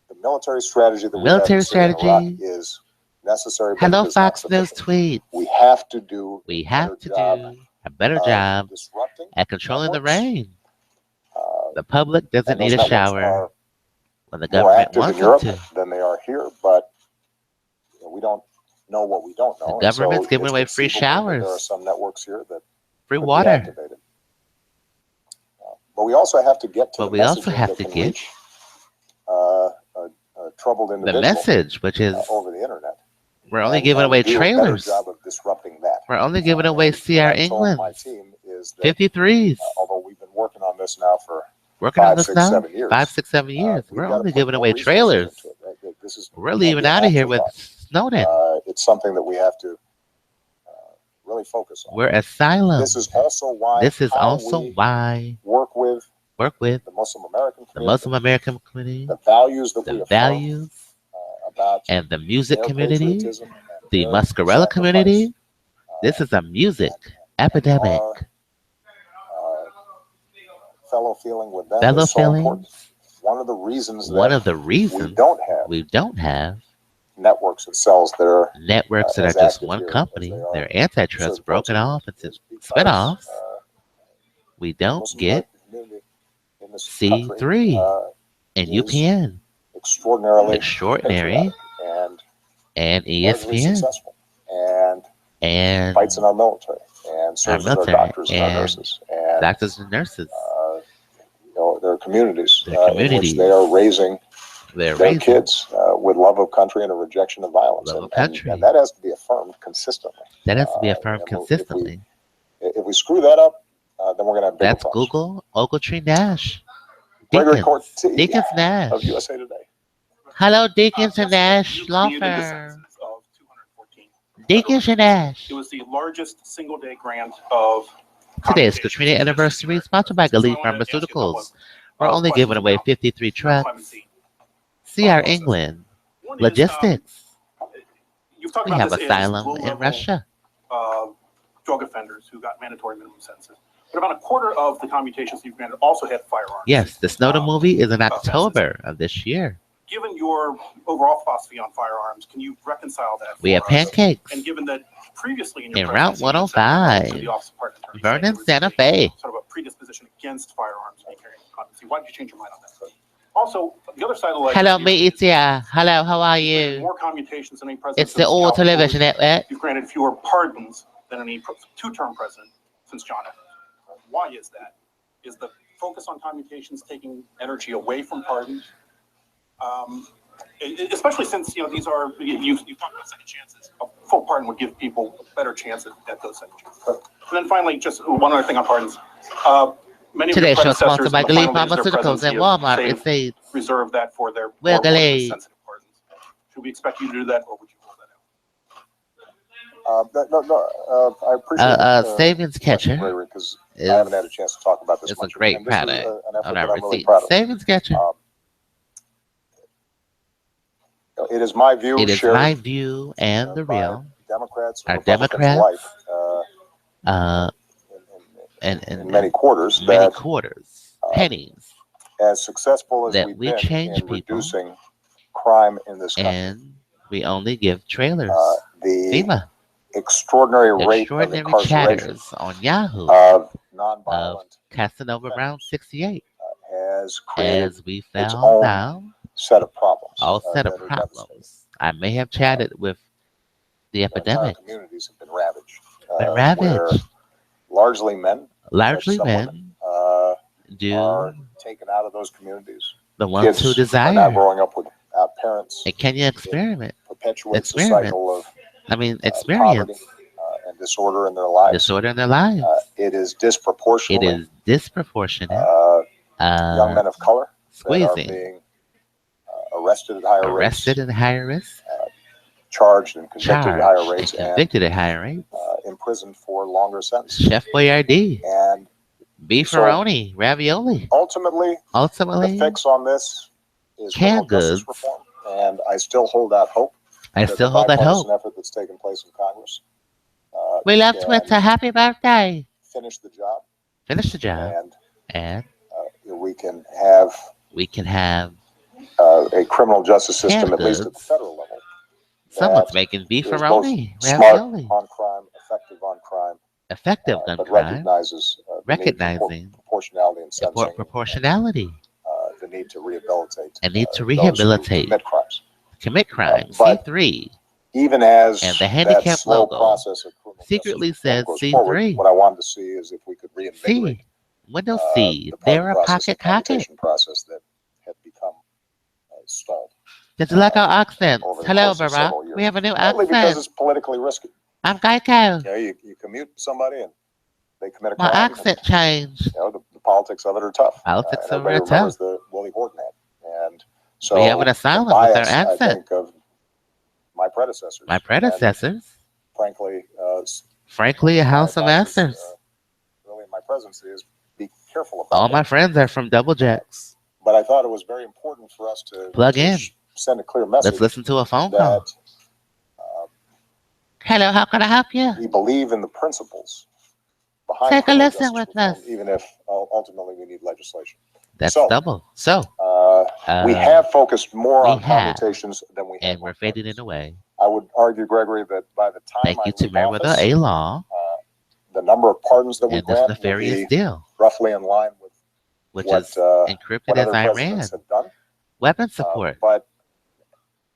Speaker 6: the military strategy that we
Speaker 1: Military
Speaker 6: have in Syria and
Speaker 1: strategy.
Speaker 6: Iraq is necessary, but
Speaker 1: Hello,
Speaker 6: it is not
Speaker 1: Fox News
Speaker 6: sufficient.
Speaker 1: tweets.
Speaker 6: We have to do
Speaker 1: We
Speaker 6: a
Speaker 1: have
Speaker 6: better
Speaker 1: to
Speaker 6: job
Speaker 1: do a better
Speaker 6: of
Speaker 1: job
Speaker 6: disrupting
Speaker 1: at controlling the
Speaker 6: networks.
Speaker 1: rain. The public doesn't
Speaker 6: And those
Speaker 1: need a
Speaker 6: networks
Speaker 1: shower
Speaker 6: are
Speaker 1: when the
Speaker 6: more
Speaker 1: government
Speaker 6: active
Speaker 1: wants
Speaker 6: in
Speaker 1: them
Speaker 6: Europe
Speaker 1: to.
Speaker 6: than they are here, but we don't know what we don't know.
Speaker 1: The
Speaker 6: and
Speaker 1: government's
Speaker 6: so
Speaker 1: giving
Speaker 6: it's
Speaker 1: away free
Speaker 6: conceivable that there are
Speaker 1: showers,
Speaker 6: some networks here that
Speaker 1: free
Speaker 6: could be
Speaker 1: water.
Speaker 6: activated. But we also have to get to
Speaker 1: But
Speaker 6: the
Speaker 1: we also
Speaker 6: messaging
Speaker 1: have
Speaker 6: that
Speaker 1: to
Speaker 6: can
Speaker 1: get
Speaker 6: reach a troubled
Speaker 1: the
Speaker 6: individual
Speaker 1: message, which is
Speaker 6: over the internet.
Speaker 1: we're only
Speaker 6: And
Speaker 1: giving away
Speaker 6: do a better
Speaker 1: trailers.
Speaker 6: job of disrupting that.
Speaker 1: We're only giving away
Speaker 6: And
Speaker 1: CR
Speaker 6: what I told my
Speaker 1: England's
Speaker 6: team is that
Speaker 1: 53s.
Speaker 6: although we've been working on this now for
Speaker 1: Working on
Speaker 6: 5,
Speaker 1: this
Speaker 6: 6,
Speaker 1: now?
Speaker 6: 7 years,
Speaker 1: 5, 6, 7 years.
Speaker 6: we've
Speaker 1: We're
Speaker 6: got to
Speaker 1: only
Speaker 6: put
Speaker 1: giving
Speaker 6: more
Speaker 1: away
Speaker 6: resources
Speaker 1: trailers.
Speaker 6: into it, right? This is
Speaker 1: We're leaving
Speaker 6: be an
Speaker 1: out of here with
Speaker 6: afterthought.
Speaker 1: Snowden.
Speaker 6: It's something that we have to really focus on.
Speaker 1: We're asylum.
Speaker 6: This is also why
Speaker 1: This is
Speaker 6: how
Speaker 1: also
Speaker 6: we
Speaker 1: why
Speaker 6: work with
Speaker 1: the
Speaker 6: Muslim American community,
Speaker 1: Muslim American community,
Speaker 6: the values that we
Speaker 1: the
Speaker 6: affirm
Speaker 1: values,
Speaker 6: about
Speaker 1: and the music
Speaker 6: their
Speaker 1: community,
Speaker 6: patriotism and
Speaker 1: the
Speaker 6: their
Speaker 1: Muscarella
Speaker 6: sacrifice,
Speaker 1: community. This is a music epidemic.
Speaker 6: our fellow feeling with them
Speaker 1: Fellow
Speaker 6: is so important.
Speaker 1: feelings.
Speaker 6: One of the reasons
Speaker 1: One
Speaker 6: that
Speaker 1: of the reasons
Speaker 6: we don't have
Speaker 1: have
Speaker 6: networks and cells that are
Speaker 1: networks that
Speaker 6: as
Speaker 1: are just
Speaker 6: active
Speaker 1: one
Speaker 6: here as
Speaker 1: company,
Speaker 6: they are
Speaker 1: they're
Speaker 6: in
Speaker 1: antitrust
Speaker 6: certain parts
Speaker 1: broken
Speaker 6: of
Speaker 1: off into
Speaker 6: is because,
Speaker 1: spinoffs. We
Speaker 6: the
Speaker 1: don't
Speaker 6: Muslim
Speaker 1: get
Speaker 6: American community in this country
Speaker 1: C3 and
Speaker 6: is
Speaker 1: UPN,
Speaker 6: extraordinarily
Speaker 1: extraordinary,
Speaker 6: patriotic
Speaker 1: and
Speaker 6: and largely
Speaker 1: ESPN,
Speaker 6: successful and
Speaker 1: and
Speaker 6: fights in our military and serves as our
Speaker 1: military,
Speaker 6: doctors and our
Speaker 1: and
Speaker 6: nurses and
Speaker 1: doctors and nurses.
Speaker 6: their communities
Speaker 1: Their
Speaker 6: in which
Speaker 1: communities.
Speaker 6: they are raising
Speaker 1: They're
Speaker 6: their
Speaker 1: raising
Speaker 6: kids with love of country and a rejection of violence.
Speaker 1: love of
Speaker 6: And
Speaker 1: country.
Speaker 6: that has to be affirmed consistently.
Speaker 1: That has to be affirmed
Speaker 6: and
Speaker 1: consistently.
Speaker 6: If we screw that up, then we're going to have bigger
Speaker 1: That's
Speaker 6: problems.
Speaker 1: Google Ogletree Nash.
Speaker 6: Gregory
Speaker 1: Deacons.
Speaker 6: Corti
Speaker 1: Deacons Nash.
Speaker 6: of USA Today.
Speaker 1: Hello, Deacons and Nash law
Speaker 4: Created the
Speaker 1: firm.
Speaker 4: census of 214.
Speaker 1: Deacons and Nash.
Speaker 4: It was the largest single-day grant of.
Speaker 1: Today is Katrina anniversary, sponsored by Galit Pharmaceuticals. We're only giving away 53 trucks. CR England.
Speaker 4: One is,
Speaker 1: Logistics.
Speaker 4: You've talked
Speaker 1: We
Speaker 4: about
Speaker 1: have
Speaker 4: this as
Speaker 1: asylum in
Speaker 4: low-level,
Speaker 1: Russia.
Speaker 4: Drug offenders who got mandatory minimum sentences. But about a quarter of the commutations you've granted also had firearms.
Speaker 1: Yes, the Snowden movie is in October of this year.
Speaker 4: Given your overall philosophy on firearms, can you reconcile that?
Speaker 1: We have
Speaker 4: for us?
Speaker 1: pancakes
Speaker 4: And given that previously in your
Speaker 1: in Route
Speaker 4: presidency, you said
Speaker 1: 105,
Speaker 4: to the Office of Pardon Attorney,
Speaker 1: Vernon,
Speaker 4: there was
Speaker 1: Santa
Speaker 4: a
Speaker 1: Fe.
Speaker 4: Sort of a predisposition against firearms being carried in competency. Why did you change your mind on that? Also, the other side of the ledger.
Speaker 1: Hello, me, it's here. Hello, how are
Speaker 4: you've granted
Speaker 1: you?
Speaker 4: more commutations than any president.
Speaker 1: It's the All Television Network.
Speaker 4: You've granted fewer pardons than any two-term president since John F. Why is that? Is the focus on commutations taking energy away from pardons? Especially since these are you've talked about second chances. A full pardon would give people a better chance at those second chances. And then finally, just one other thing on pardons. Many of
Speaker 1: Today's
Speaker 4: your
Speaker 1: show sponsored
Speaker 4: predecessors
Speaker 1: by
Speaker 4: in the
Speaker 1: Galit
Speaker 4: final days of their
Speaker 1: Pharmaceuticals
Speaker 4: presidency
Speaker 1: and
Speaker 4: have
Speaker 1: Walmart
Speaker 4: saved-
Speaker 1: Receipts.
Speaker 4: reserve that for their
Speaker 1: Well,
Speaker 4: more politically
Speaker 1: Galit.
Speaker 4: sensitive pardons. Should we expect you to do that, or would you rule that out?
Speaker 6: I appreciate
Speaker 1: Savings Catcher
Speaker 6: because I
Speaker 1: is
Speaker 6: haven't had a chance to talk about this
Speaker 1: it's a
Speaker 6: much.
Speaker 1: great
Speaker 6: and this is
Speaker 1: product
Speaker 6: an effort
Speaker 1: on
Speaker 6: that
Speaker 1: our
Speaker 6: I'm really
Speaker 1: receipt.
Speaker 6: proud of.
Speaker 1: Savings Catcher.
Speaker 6: It is my view,
Speaker 1: It is
Speaker 6: shared,
Speaker 1: my view and the
Speaker 6: by
Speaker 1: real.
Speaker 6: Democrats,
Speaker 1: Our
Speaker 6: Republicans
Speaker 1: Democrats,
Speaker 6: alike,
Speaker 1: and
Speaker 6: in many quarters,
Speaker 1: many
Speaker 6: that
Speaker 1: quarters, pennies,
Speaker 6: as successful as
Speaker 1: that
Speaker 6: we've
Speaker 1: we
Speaker 6: been
Speaker 1: change
Speaker 6: in
Speaker 1: people,
Speaker 6: reducing crime in this country,
Speaker 1: and we only give trailers.
Speaker 6: the
Speaker 1: FEMA.
Speaker 6: extraordinary rate of
Speaker 1: Extraordinary
Speaker 6: incarceration
Speaker 1: chatters on Yahoo
Speaker 6: of
Speaker 1: of
Speaker 6: nonviolent
Speaker 1: Casanova Round 68.
Speaker 6: has has created
Speaker 1: as we
Speaker 6: its
Speaker 1: found
Speaker 6: own
Speaker 1: out,
Speaker 6: set of problems.
Speaker 1: all set of
Speaker 6: that are devastating.
Speaker 1: problems. I may have chatted with the
Speaker 6: Entire
Speaker 1: epidemic,
Speaker 6: communities have been ravaged.
Speaker 1: been
Speaker 6: Where
Speaker 1: ravaged.
Speaker 6: largely men,
Speaker 1: Largely
Speaker 6: some
Speaker 1: men
Speaker 6: women,
Speaker 1: do
Speaker 6: are taken out of those communities.
Speaker 1: the ones who
Speaker 6: Kids are now
Speaker 1: desire.
Speaker 6: growing up without parents.
Speaker 1: And can you experiment?
Speaker 6: Perpetuates the
Speaker 1: Experiments.
Speaker 6: cycle of poverty
Speaker 1: Experience
Speaker 6: and disorder in their lives.
Speaker 1: disorder in their lives.
Speaker 6: It is
Speaker 1: It
Speaker 6: disproportionately
Speaker 1: is disproportionate.
Speaker 6: young men of color that are
Speaker 1: Squeezing,
Speaker 6: being arrested at higher
Speaker 1: arrested
Speaker 6: rates,
Speaker 1: at higher risk,
Speaker 6: charged and convicted at higher
Speaker 1: charged, and
Speaker 6: rates, and
Speaker 1: convicted at higher rates.
Speaker 6: imprisoned for longer sentences.
Speaker 1: Chef Boyardee,
Speaker 6: And
Speaker 1: beefaroni, ravioli.
Speaker 6: ultimately, the
Speaker 1: Ultimately,
Speaker 6: fix on this is
Speaker 1: canned
Speaker 6: criminal justice
Speaker 1: goods.
Speaker 6: reform, and I still hold out hope.
Speaker 1: I
Speaker 6: that
Speaker 1: still
Speaker 6: the
Speaker 1: hold that
Speaker 6: bipartisan
Speaker 1: hope.
Speaker 6: effort that's taken place in Congress
Speaker 1: We love
Speaker 6: can
Speaker 1: Twitter. Happy birthday.
Speaker 6: finish the job,
Speaker 1: Finish the job,
Speaker 6: and
Speaker 1: and
Speaker 6: we can have
Speaker 1: we can have
Speaker 6: a criminal justice system,
Speaker 1: canned
Speaker 6: at least at the
Speaker 1: goods.
Speaker 6: federal level,
Speaker 1: Someone's
Speaker 6: that
Speaker 1: making
Speaker 6: is both
Speaker 1: beefaroni,
Speaker 6: smart
Speaker 1: ravioli.
Speaker 6: on crime, effective on crime,
Speaker 1: Effective gun
Speaker 6: but
Speaker 1: crime,
Speaker 6: recognizes the need for
Speaker 1: recognizing
Speaker 6: proportionality and sentencing,
Speaker 1: proportionality,
Speaker 6: the need to rehabilitate,
Speaker 1: and need to
Speaker 6: those who
Speaker 1: rehabilitate,
Speaker 6: commit crimes.
Speaker 1: commit crimes.
Speaker 6: But
Speaker 1: C3
Speaker 6: even as
Speaker 1: and the
Speaker 6: that
Speaker 1: handicap
Speaker 6: slow
Speaker 1: logo
Speaker 6: process of criminal
Speaker 1: secretly
Speaker 6: justice reform
Speaker 1: says
Speaker 6: goes
Speaker 1: C3.
Speaker 6: forward, what I wanted to see is if we could reinvigorate
Speaker 1: C. Windows C.
Speaker 6: the
Speaker 1: They're
Speaker 6: pardon
Speaker 1: a
Speaker 6: process
Speaker 1: pocket
Speaker 6: and
Speaker 1: cocket.
Speaker 6: commutation process that had become stalled
Speaker 1: Did you like our accents?
Speaker 6: over the
Speaker 1: Hello,
Speaker 6: course of
Speaker 1: Barack.
Speaker 6: several years.
Speaker 1: We have a new
Speaker 6: Partly because
Speaker 1: accent.
Speaker 6: it's politically risky.
Speaker 1: I'm Geico.
Speaker 6: You commute somebody and they commit a
Speaker 1: My
Speaker 6: crime.
Speaker 1: accent changed.
Speaker 6: And, the politics of it are tough.
Speaker 1: Politics
Speaker 6: and
Speaker 1: of it
Speaker 6: everybody
Speaker 1: are
Speaker 6: remembers
Speaker 1: tough.
Speaker 6: the Willie Horton ad. And so
Speaker 1: We have an
Speaker 6: the
Speaker 1: asylum with our
Speaker 6: bias, I
Speaker 1: accent.
Speaker 6: think, of my predecessors.
Speaker 1: My
Speaker 6: And
Speaker 1: predecessors,
Speaker 6: frankly,
Speaker 1: frankly, a house of
Speaker 6: advice is,
Speaker 1: masters.
Speaker 6: really in my presidency is be careful about
Speaker 1: All
Speaker 6: that.
Speaker 1: my friends are from Double Jacks.
Speaker 6: But I thought it was very important for us to
Speaker 1: Plug in.
Speaker 6: Send a clear message
Speaker 1: Let's listen to a phone call.
Speaker 6: that
Speaker 1: Hello, how can I help you?
Speaker 6: we believe in the principles behind
Speaker 1: Take a
Speaker 6: criminal
Speaker 1: listen
Speaker 6: justice
Speaker 1: with
Speaker 6: reform,
Speaker 1: us.
Speaker 6: even if ultimately we need legislation.
Speaker 1: That's
Speaker 6: So,
Speaker 1: double. So,
Speaker 6: we have focused more
Speaker 1: we
Speaker 6: on
Speaker 1: have,
Speaker 6: commutations than we have
Speaker 1: and
Speaker 6: on
Speaker 1: we're fading
Speaker 6: pardons.
Speaker 1: it away.
Speaker 6: I would argue, Gregory, that by the time
Speaker 1: Thank
Speaker 6: I
Speaker 1: you to
Speaker 6: leave office,
Speaker 1: MerriweatherA.Law
Speaker 6: the number of pardons that we
Speaker 1: and this
Speaker 6: grant will
Speaker 1: nefarious
Speaker 6: be
Speaker 1: deal,
Speaker 6: roughly in line with
Speaker 1: which
Speaker 6: what,
Speaker 1: is encrypted
Speaker 6: what
Speaker 1: as
Speaker 6: other
Speaker 1: Iran.
Speaker 6: presidents have done.
Speaker 1: Weapon support
Speaker 6: But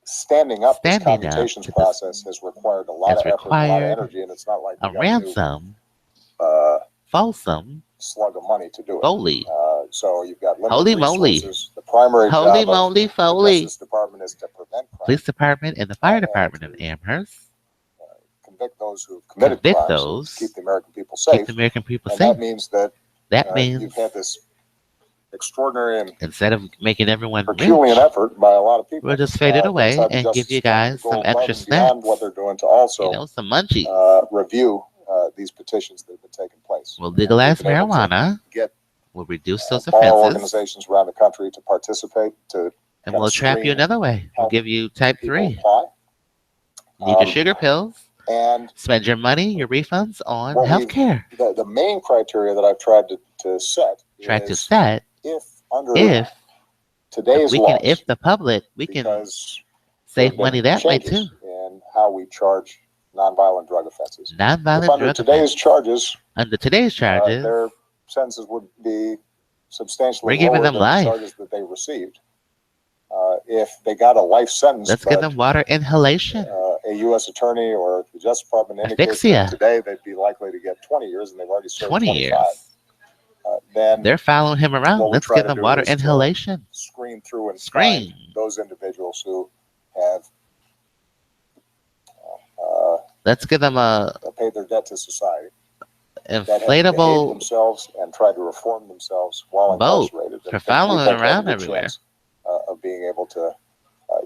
Speaker 6: standing up this
Speaker 1: Standing up
Speaker 6: commutations
Speaker 1: to this
Speaker 6: process has required a lot
Speaker 1: has
Speaker 6: of effort, a lot of
Speaker 1: required
Speaker 6: energy, and it's not like
Speaker 1: a
Speaker 6: we got a new
Speaker 1: ransom,
Speaker 6: uh,
Speaker 1: folsom,
Speaker 6: slug of money to do it.
Speaker 1: Foley.
Speaker 6: So you've got limited
Speaker 1: Holy moly.
Speaker 6: resources. The primary
Speaker 1: Holy
Speaker 6: job of
Speaker 1: moly,
Speaker 6: the
Speaker 1: Foley.
Speaker 6: Justice Department is to prevent crime,
Speaker 1: Police department and the fire
Speaker 6: and
Speaker 1: department of
Speaker 6: to
Speaker 1: Amherst
Speaker 6: convict those who have committed
Speaker 1: convict
Speaker 6: crimes,
Speaker 1: those,
Speaker 6: keep the American people
Speaker 1: keep
Speaker 6: safe.
Speaker 1: the American people
Speaker 6: And
Speaker 1: safe.
Speaker 6: that means that
Speaker 1: That means
Speaker 6: you've had this extraordinary and
Speaker 1: instead of making everyone
Speaker 6: Herculean
Speaker 1: rich,
Speaker 6: effort by a lot of people.
Speaker 1: we'll just fade it away
Speaker 6: inside the
Speaker 1: and
Speaker 6: Justice
Speaker 1: give you
Speaker 6: Department
Speaker 1: guys
Speaker 6: to go
Speaker 1: some
Speaker 6: above
Speaker 1: extra
Speaker 6: and beyond
Speaker 1: snacks.
Speaker 6: what they're doing to also
Speaker 1: Some munchies.
Speaker 6: review these petitions that have been taking place.
Speaker 1: We'll legalize
Speaker 6: We've been able to
Speaker 1: marijuana.
Speaker 6: Get
Speaker 1: We'll reduce those
Speaker 6: bar
Speaker 1: offenses.
Speaker 6: organizations around the country to participate, to
Speaker 1: And we'll trap you another way. We'll
Speaker 6: help
Speaker 1: give you type
Speaker 6: people
Speaker 1: 3.
Speaker 6: apply.
Speaker 1: You need your sugar pills.
Speaker 6: And
Speaker 1: Spend your money, your refunds on
Speaker 6: what we've-
Speaker 1: healthcare.
Speaker 6: the main criteria that I've tried to set
Speaker 1: Try to
Speaker 6: is
Speaker 1: set
Speaker 6: if under
Speaker 1: if
Speaker 6: today's
Speaker 1: we
Speaker 6: laws,
Speaker 1: can, if the public, we can
Speaker 6: because
Speaker 1: save
Speaker 6: there have been
Speaker 1: money that way too.
Speaker 6: changes in how we charge nonviolent drug offenses. If
Speaker 1: Nonviolent
Speaker 6: under
Speaker 1: drug
Speaker 6: today's
Speaker 1: offense.
Speaker 6: charges,
Speaker 1: Under today's charges,
Speaker 6: their sentences would be substantially
Speaker 1: We're giving
Speaker 6: lower
Speaker 1: them
Speaker 6: than
Speaker 1: life.
Speaker 6: the charges that they received. If they got a life sentence,
Speaker 1: let's give them water inhalation.
Speaker 6: a U.S. attorney or the Justice Department indicates
Speaker 1: Asphyxia.
Speaker 6: that today they'd be likely to get 20 years, and they've already served
Speaker 1: 20
Speaker 6: 25.
Speaker 1: years.
Speaker 6: Then
Speaker 1: They're following him around.
Speaker 6: what we
Speaker 1: Let's
Speaker 6: try
Speaker 1: give
Speaker 6: to
Speaker 1: them
Speaker 6: do
Speaker 1: water
Speaker 6: is to
Speaker 1: inhalation.
Speaker 6: screen through and
Speaker 1: Screen.
Speaker 6: find those individuals who have
Speaker 1: Let's give them a
Speaker 6: paid their debt to society, that have behaved
Speaker 1: inflatable
Speaker 6: themselves and tried to reform themselves while
Speaker 1: boat
Speaker 6: incarcerated.
Speaker 1: for
Speaker 6: And
Speaker 1: following
Speaker 6: we think have a
Speaker 1: around
Speaker 6: good
Speaker 1: everywhere.
Speaker 6: chance, of being able to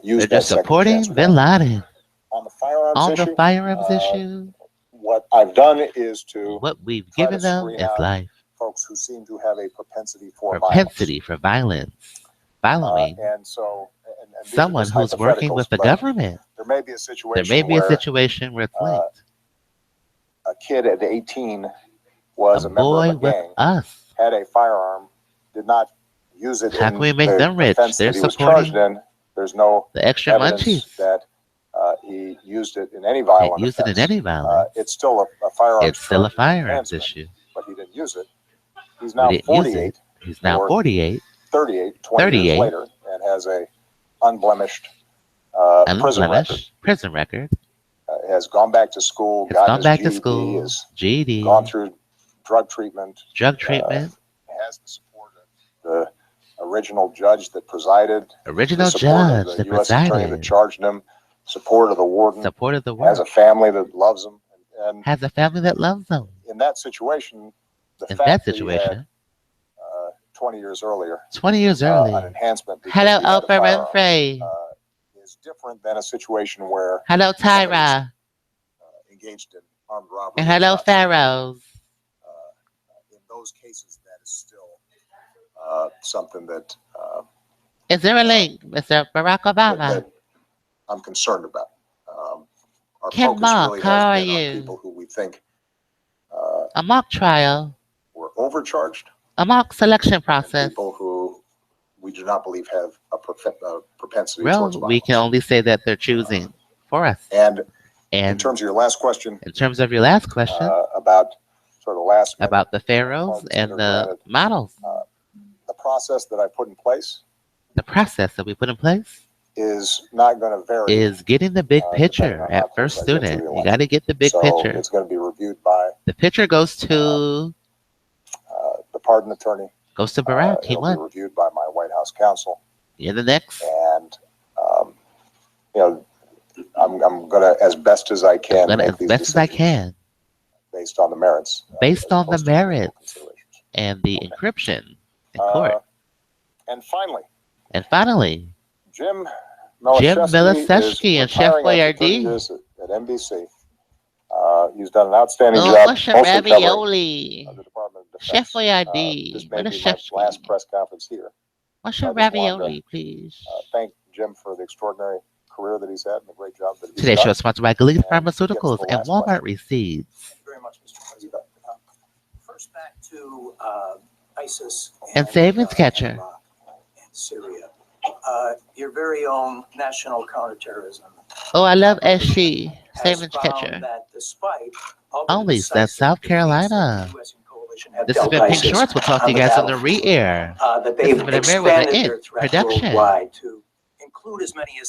Speaker 6: use
Speaker 1: They're
Speaker 6: that
Speaker 1: just
Speaker 6: second
Speaker 1: supporting
Speaker 6: chance
Speaker 1: Bin
Speaker 6: without-
Speaker 1: Laden
Speaker 6: On the firearms
Speaker 1: on
Speaker 6: issue,
Speaker 1: the firearms issue.
Speaker 6: what I've done is to
Speaker 1: What we've
Speaker 6: try
Speaker 1: given
Speaker 6: to
Speaker 1: them
Speaker 6: screen
Speaker 1: is
Speaker 6: out
Speaker 1: life.
Speaker 6: folks who seem to have a propensity for
Speaker 1: Propensity for violence. Following
Speaker 6: violence. And so, and these are
Speaker 1: someone
Speaker 6: just
Speaker 1: who's working
Speaker 6: hypotheticals,
Speaker 1: with the
Speaker 6: but
Speaker 1: government.
Speaker 6: there may be a
Speaker 1: There
Speaker 6: situation
Speaker 1: may be a
Speaker 6: where
Speaker 1: situation where it's linked.
Speaker 6: a kid at 18 was
Speaker 1: A
Speaker 6: a member
Speaker 1: boy
Speaker 6: of a
Speaker 1: with
Speaker 6: gang,
Speaker 1: us.
Speaker 6: had a firearm, did not use it
Speaker 1: How
Speaker 6: in
Speaker 1: can we make
Speaker 6: the
Speaker 1: them rich?
Speaker 6: offense
Speaker 1: They're
Speaker 6: that he was
Speaker 1: supporting
Speaker 6: charged in. There's no
Speaker 1: the extra
Speaker 6: evidence
Speaker 1: munchies.
Speaker 6: that he used it in any
Speaker 1: Can't
Speaker 6: violent
Speaker 1: use it
Speaker 6: offense.
Speaker 1: in any violence.
Speaker 6: It's still a firearms
Speaker 1: It's still a
Speaker 6: charge
Speaker 1: firearms
Speaker 6: enhancement,
Speaker 1: issue.
Speaker 6: but he didn't use it. He's
Speaker 1: We
Speaker 6: now
Speaker 1: didn't use
Speaker 6: 48.
Speaker 1: it. He's now
Speaker 6: or
Speaker 1: 48.
Speaker 6: 38, 20 years
Speaker 1: 38.
Speaker 6: later, and has a unblemished
Speaker 1: prison record.
Speaker 6: Has gone back to school,
Speaker 1: Has
Speaker 6: got
Speaker 1: gone
Speaker 6: his
Speaker 1: back to
Speaker 6: GED,
Speaker 1: school.
Speaker 6: has
Speaker 1: GED.
Speaker 6: gone through drug treatment, has the support of the original judge that presided,
Speaker 1: Original
Speaker 6: the support
Speaker 1: judge
Speaker 6: of the
Speaker 1: that
Speaker 6: U.S. attorney that
Speaker 1: presided.
Speaker 6: charged him, support of the warden,
Speaker 1: Support of the
Speaker 6: has a
Speaker 1: world.
Speaker 6: family that loves him, and
Speaker 1: Has a family that loves them.
Speaker 6: in that situation, the
Speaker 1: In
Speaker 6: fact
Speaker 1: that
Speaker 6: that he had
Speaker 1: situation,
Speaker 6: 20 years earlier
Speaker 1: 20 years
Speaker 6: an
Speaker 1: early.
Speaker 6: enhancement because
Speaker 1: Hello,
Speaker 6: he had a
Speaker 1: Oprah
Speaker 6: firearm,
Speaker 1: Winfrey.
Speaker 6: is different than a situation where
Speaker 1: Hello, Tyra.
Speaker 6: engaged in armed robbery.
Speaker 1: And hello, Pharaohs.
Speaker 6: In those cases, that is still something that,
Speaker 1: Is there a link, Mr. Barack Obama?
Speaker 6: that I'm concerned about. Our
Speaker 1: Ken
Speaker 6: focus
Speaker 1: Mock,
Speaker 6: really
Speaker 1: how are
Speaker 6: has been on
Speaker 1: you?
Speaker 6: people who we think
Speaker 1: A mock trial.
Speaker 6: were overcharged,
Speaker 1: A mock selection
Speaker 6: and
Speaker 1: process.
Speaker 6: people who we do not believe have a propensity towards
Speaker 1: Well, we
Speaker 6: violence.
Speaker 1: can only say that they're choosing for us.
Speaker 6: And in
Speaker 1: And
Speaker 6: terms of your last question,
Speaker 1: in terms of your last question
Speaker 6: about sort of last minute
Speaker 1: about the pharaohs
Speaker 6: pardons that
Speaker 1: and
Speaker 6: are
Speaker 1: the
Speaker 6: granted,
Speaker 1: models,
Speaker 6: the process that I put in place
Speaker 1: the process that we put in place
Speaker 6: is not going to vary.
Speaker 1: is getting the big
Speaker 6: depending
Speaker 1: picture
Speaker 6: on how
Speaker 1: at
Speaker 6: close
Speaker 1: first
Speaker 6: I get to
Speaker 1: student.
Speaker 6: the
Speaker 1: You
Speaker 6: election.
Speaker 1: got to get the big
Speaker 6: So
Speaker 1: picture.
Speaker 6: it's going to be reviewed by
Speaker 1: The picture goes to
Speaker 6: the pardon attorney.
Speaker 1: Barack. He
Speaker 6: It'll be
Speaker 1: won.
Speaker 6: reviewed by my White House counsel,
Speaker 1: You're the next.
Speaker 6: and I'm going to, as best as I can,
Speaker 1: As
Speaker 6: make these
Speaker 1: best as I
Speaker 6: decisions
Speaker 1: can,
Speaker 6: based on the merits.
Speaker 1: based
Speaker 6: as
Speaker 1: on the
Speaker 6: opposed to legal
Speaker 1: merits
Speaker 6: considerations.
Speaker 1: and the encryption in court.
Speaker 6: And finally,
Speaker 1: And finally,
Speaker 6: Jim
Speaker 1: Jim
Speaker 6: Milosevsky
Speaker 1: Milosevsky and
Speaker 6: is
Speaker 1: Chef
Speaker 6: retiring after 30
Speaker 1: Boyardee.
Speaker 6: years at NBC. He's done an outstanding
Speaker 1: Oh,
Speaker 6: job,
Speaker 1: what's your
Speaker 6: mostly covering
Speaker 1: ravioli?
Speaker 6: the Department of Defense.
Speaker 1: Chef Boyardee.
Speaker 6: This
Speaker 1: What
Speaker 6: may
Speaker 1: is
Speaker 6: be my
Speaker 1: Chef
Speaker 6: last press conference here.
Speaker 1: What's your
Speaker 6: I just wanted to,
Speaker 1: ravioli, please?
Speaker 6: Thank Jim for the extraordinary career that he's had and the great job that he's
Speaker 1: Today's show
Speaker 6: done.
Speaker 1: is sponsored by Galeek
Speaker 6: And
Speaker 1: Pharmaceuticals
Speaker 6: he gets the
Speaker 1: and
Speaker 6: last
Speaker 1: Walmart
Speaker 6: question.
Speaker 1: Receipts.
Speaker 7: Thank you very much, Mr. President. First, back to ISIS
Speaker 1: And Savings Catcher.
Speaker 7: Iraq and Syria. Your very own National Counterterrorism
Speaker 1: Oh, I love SC.
Speaker 7: has
Speaker 1: Savings
Speaker 7: found
Speaker 1: Catcher.
Speaker 7: that despite all the
Speaker 1: Only
Speaker 7: decisive
Speaker 1: that's South
Speaker 7: defeats that
Speaker 1: Carolina.
Speaker 7: the US and coalition have
Speaker 1: This has
Speaker 7: dealt
Speaker 1: been Pink
Speaker 7: ISIS
Speaker 1: Shorts. We'll talk to
Speaker 7: on
Speaker 1: you guys on the
Speaker 7: battlefield,
Speaker 1: re-air.
Speaker 7: that
Speaker 1: This
Speaker 7: they've
Speaker 1: has been a Merriweather
Speaker 7: expanded their threat
Speaker 1: production.
Speaker 7: worldwide to include as many as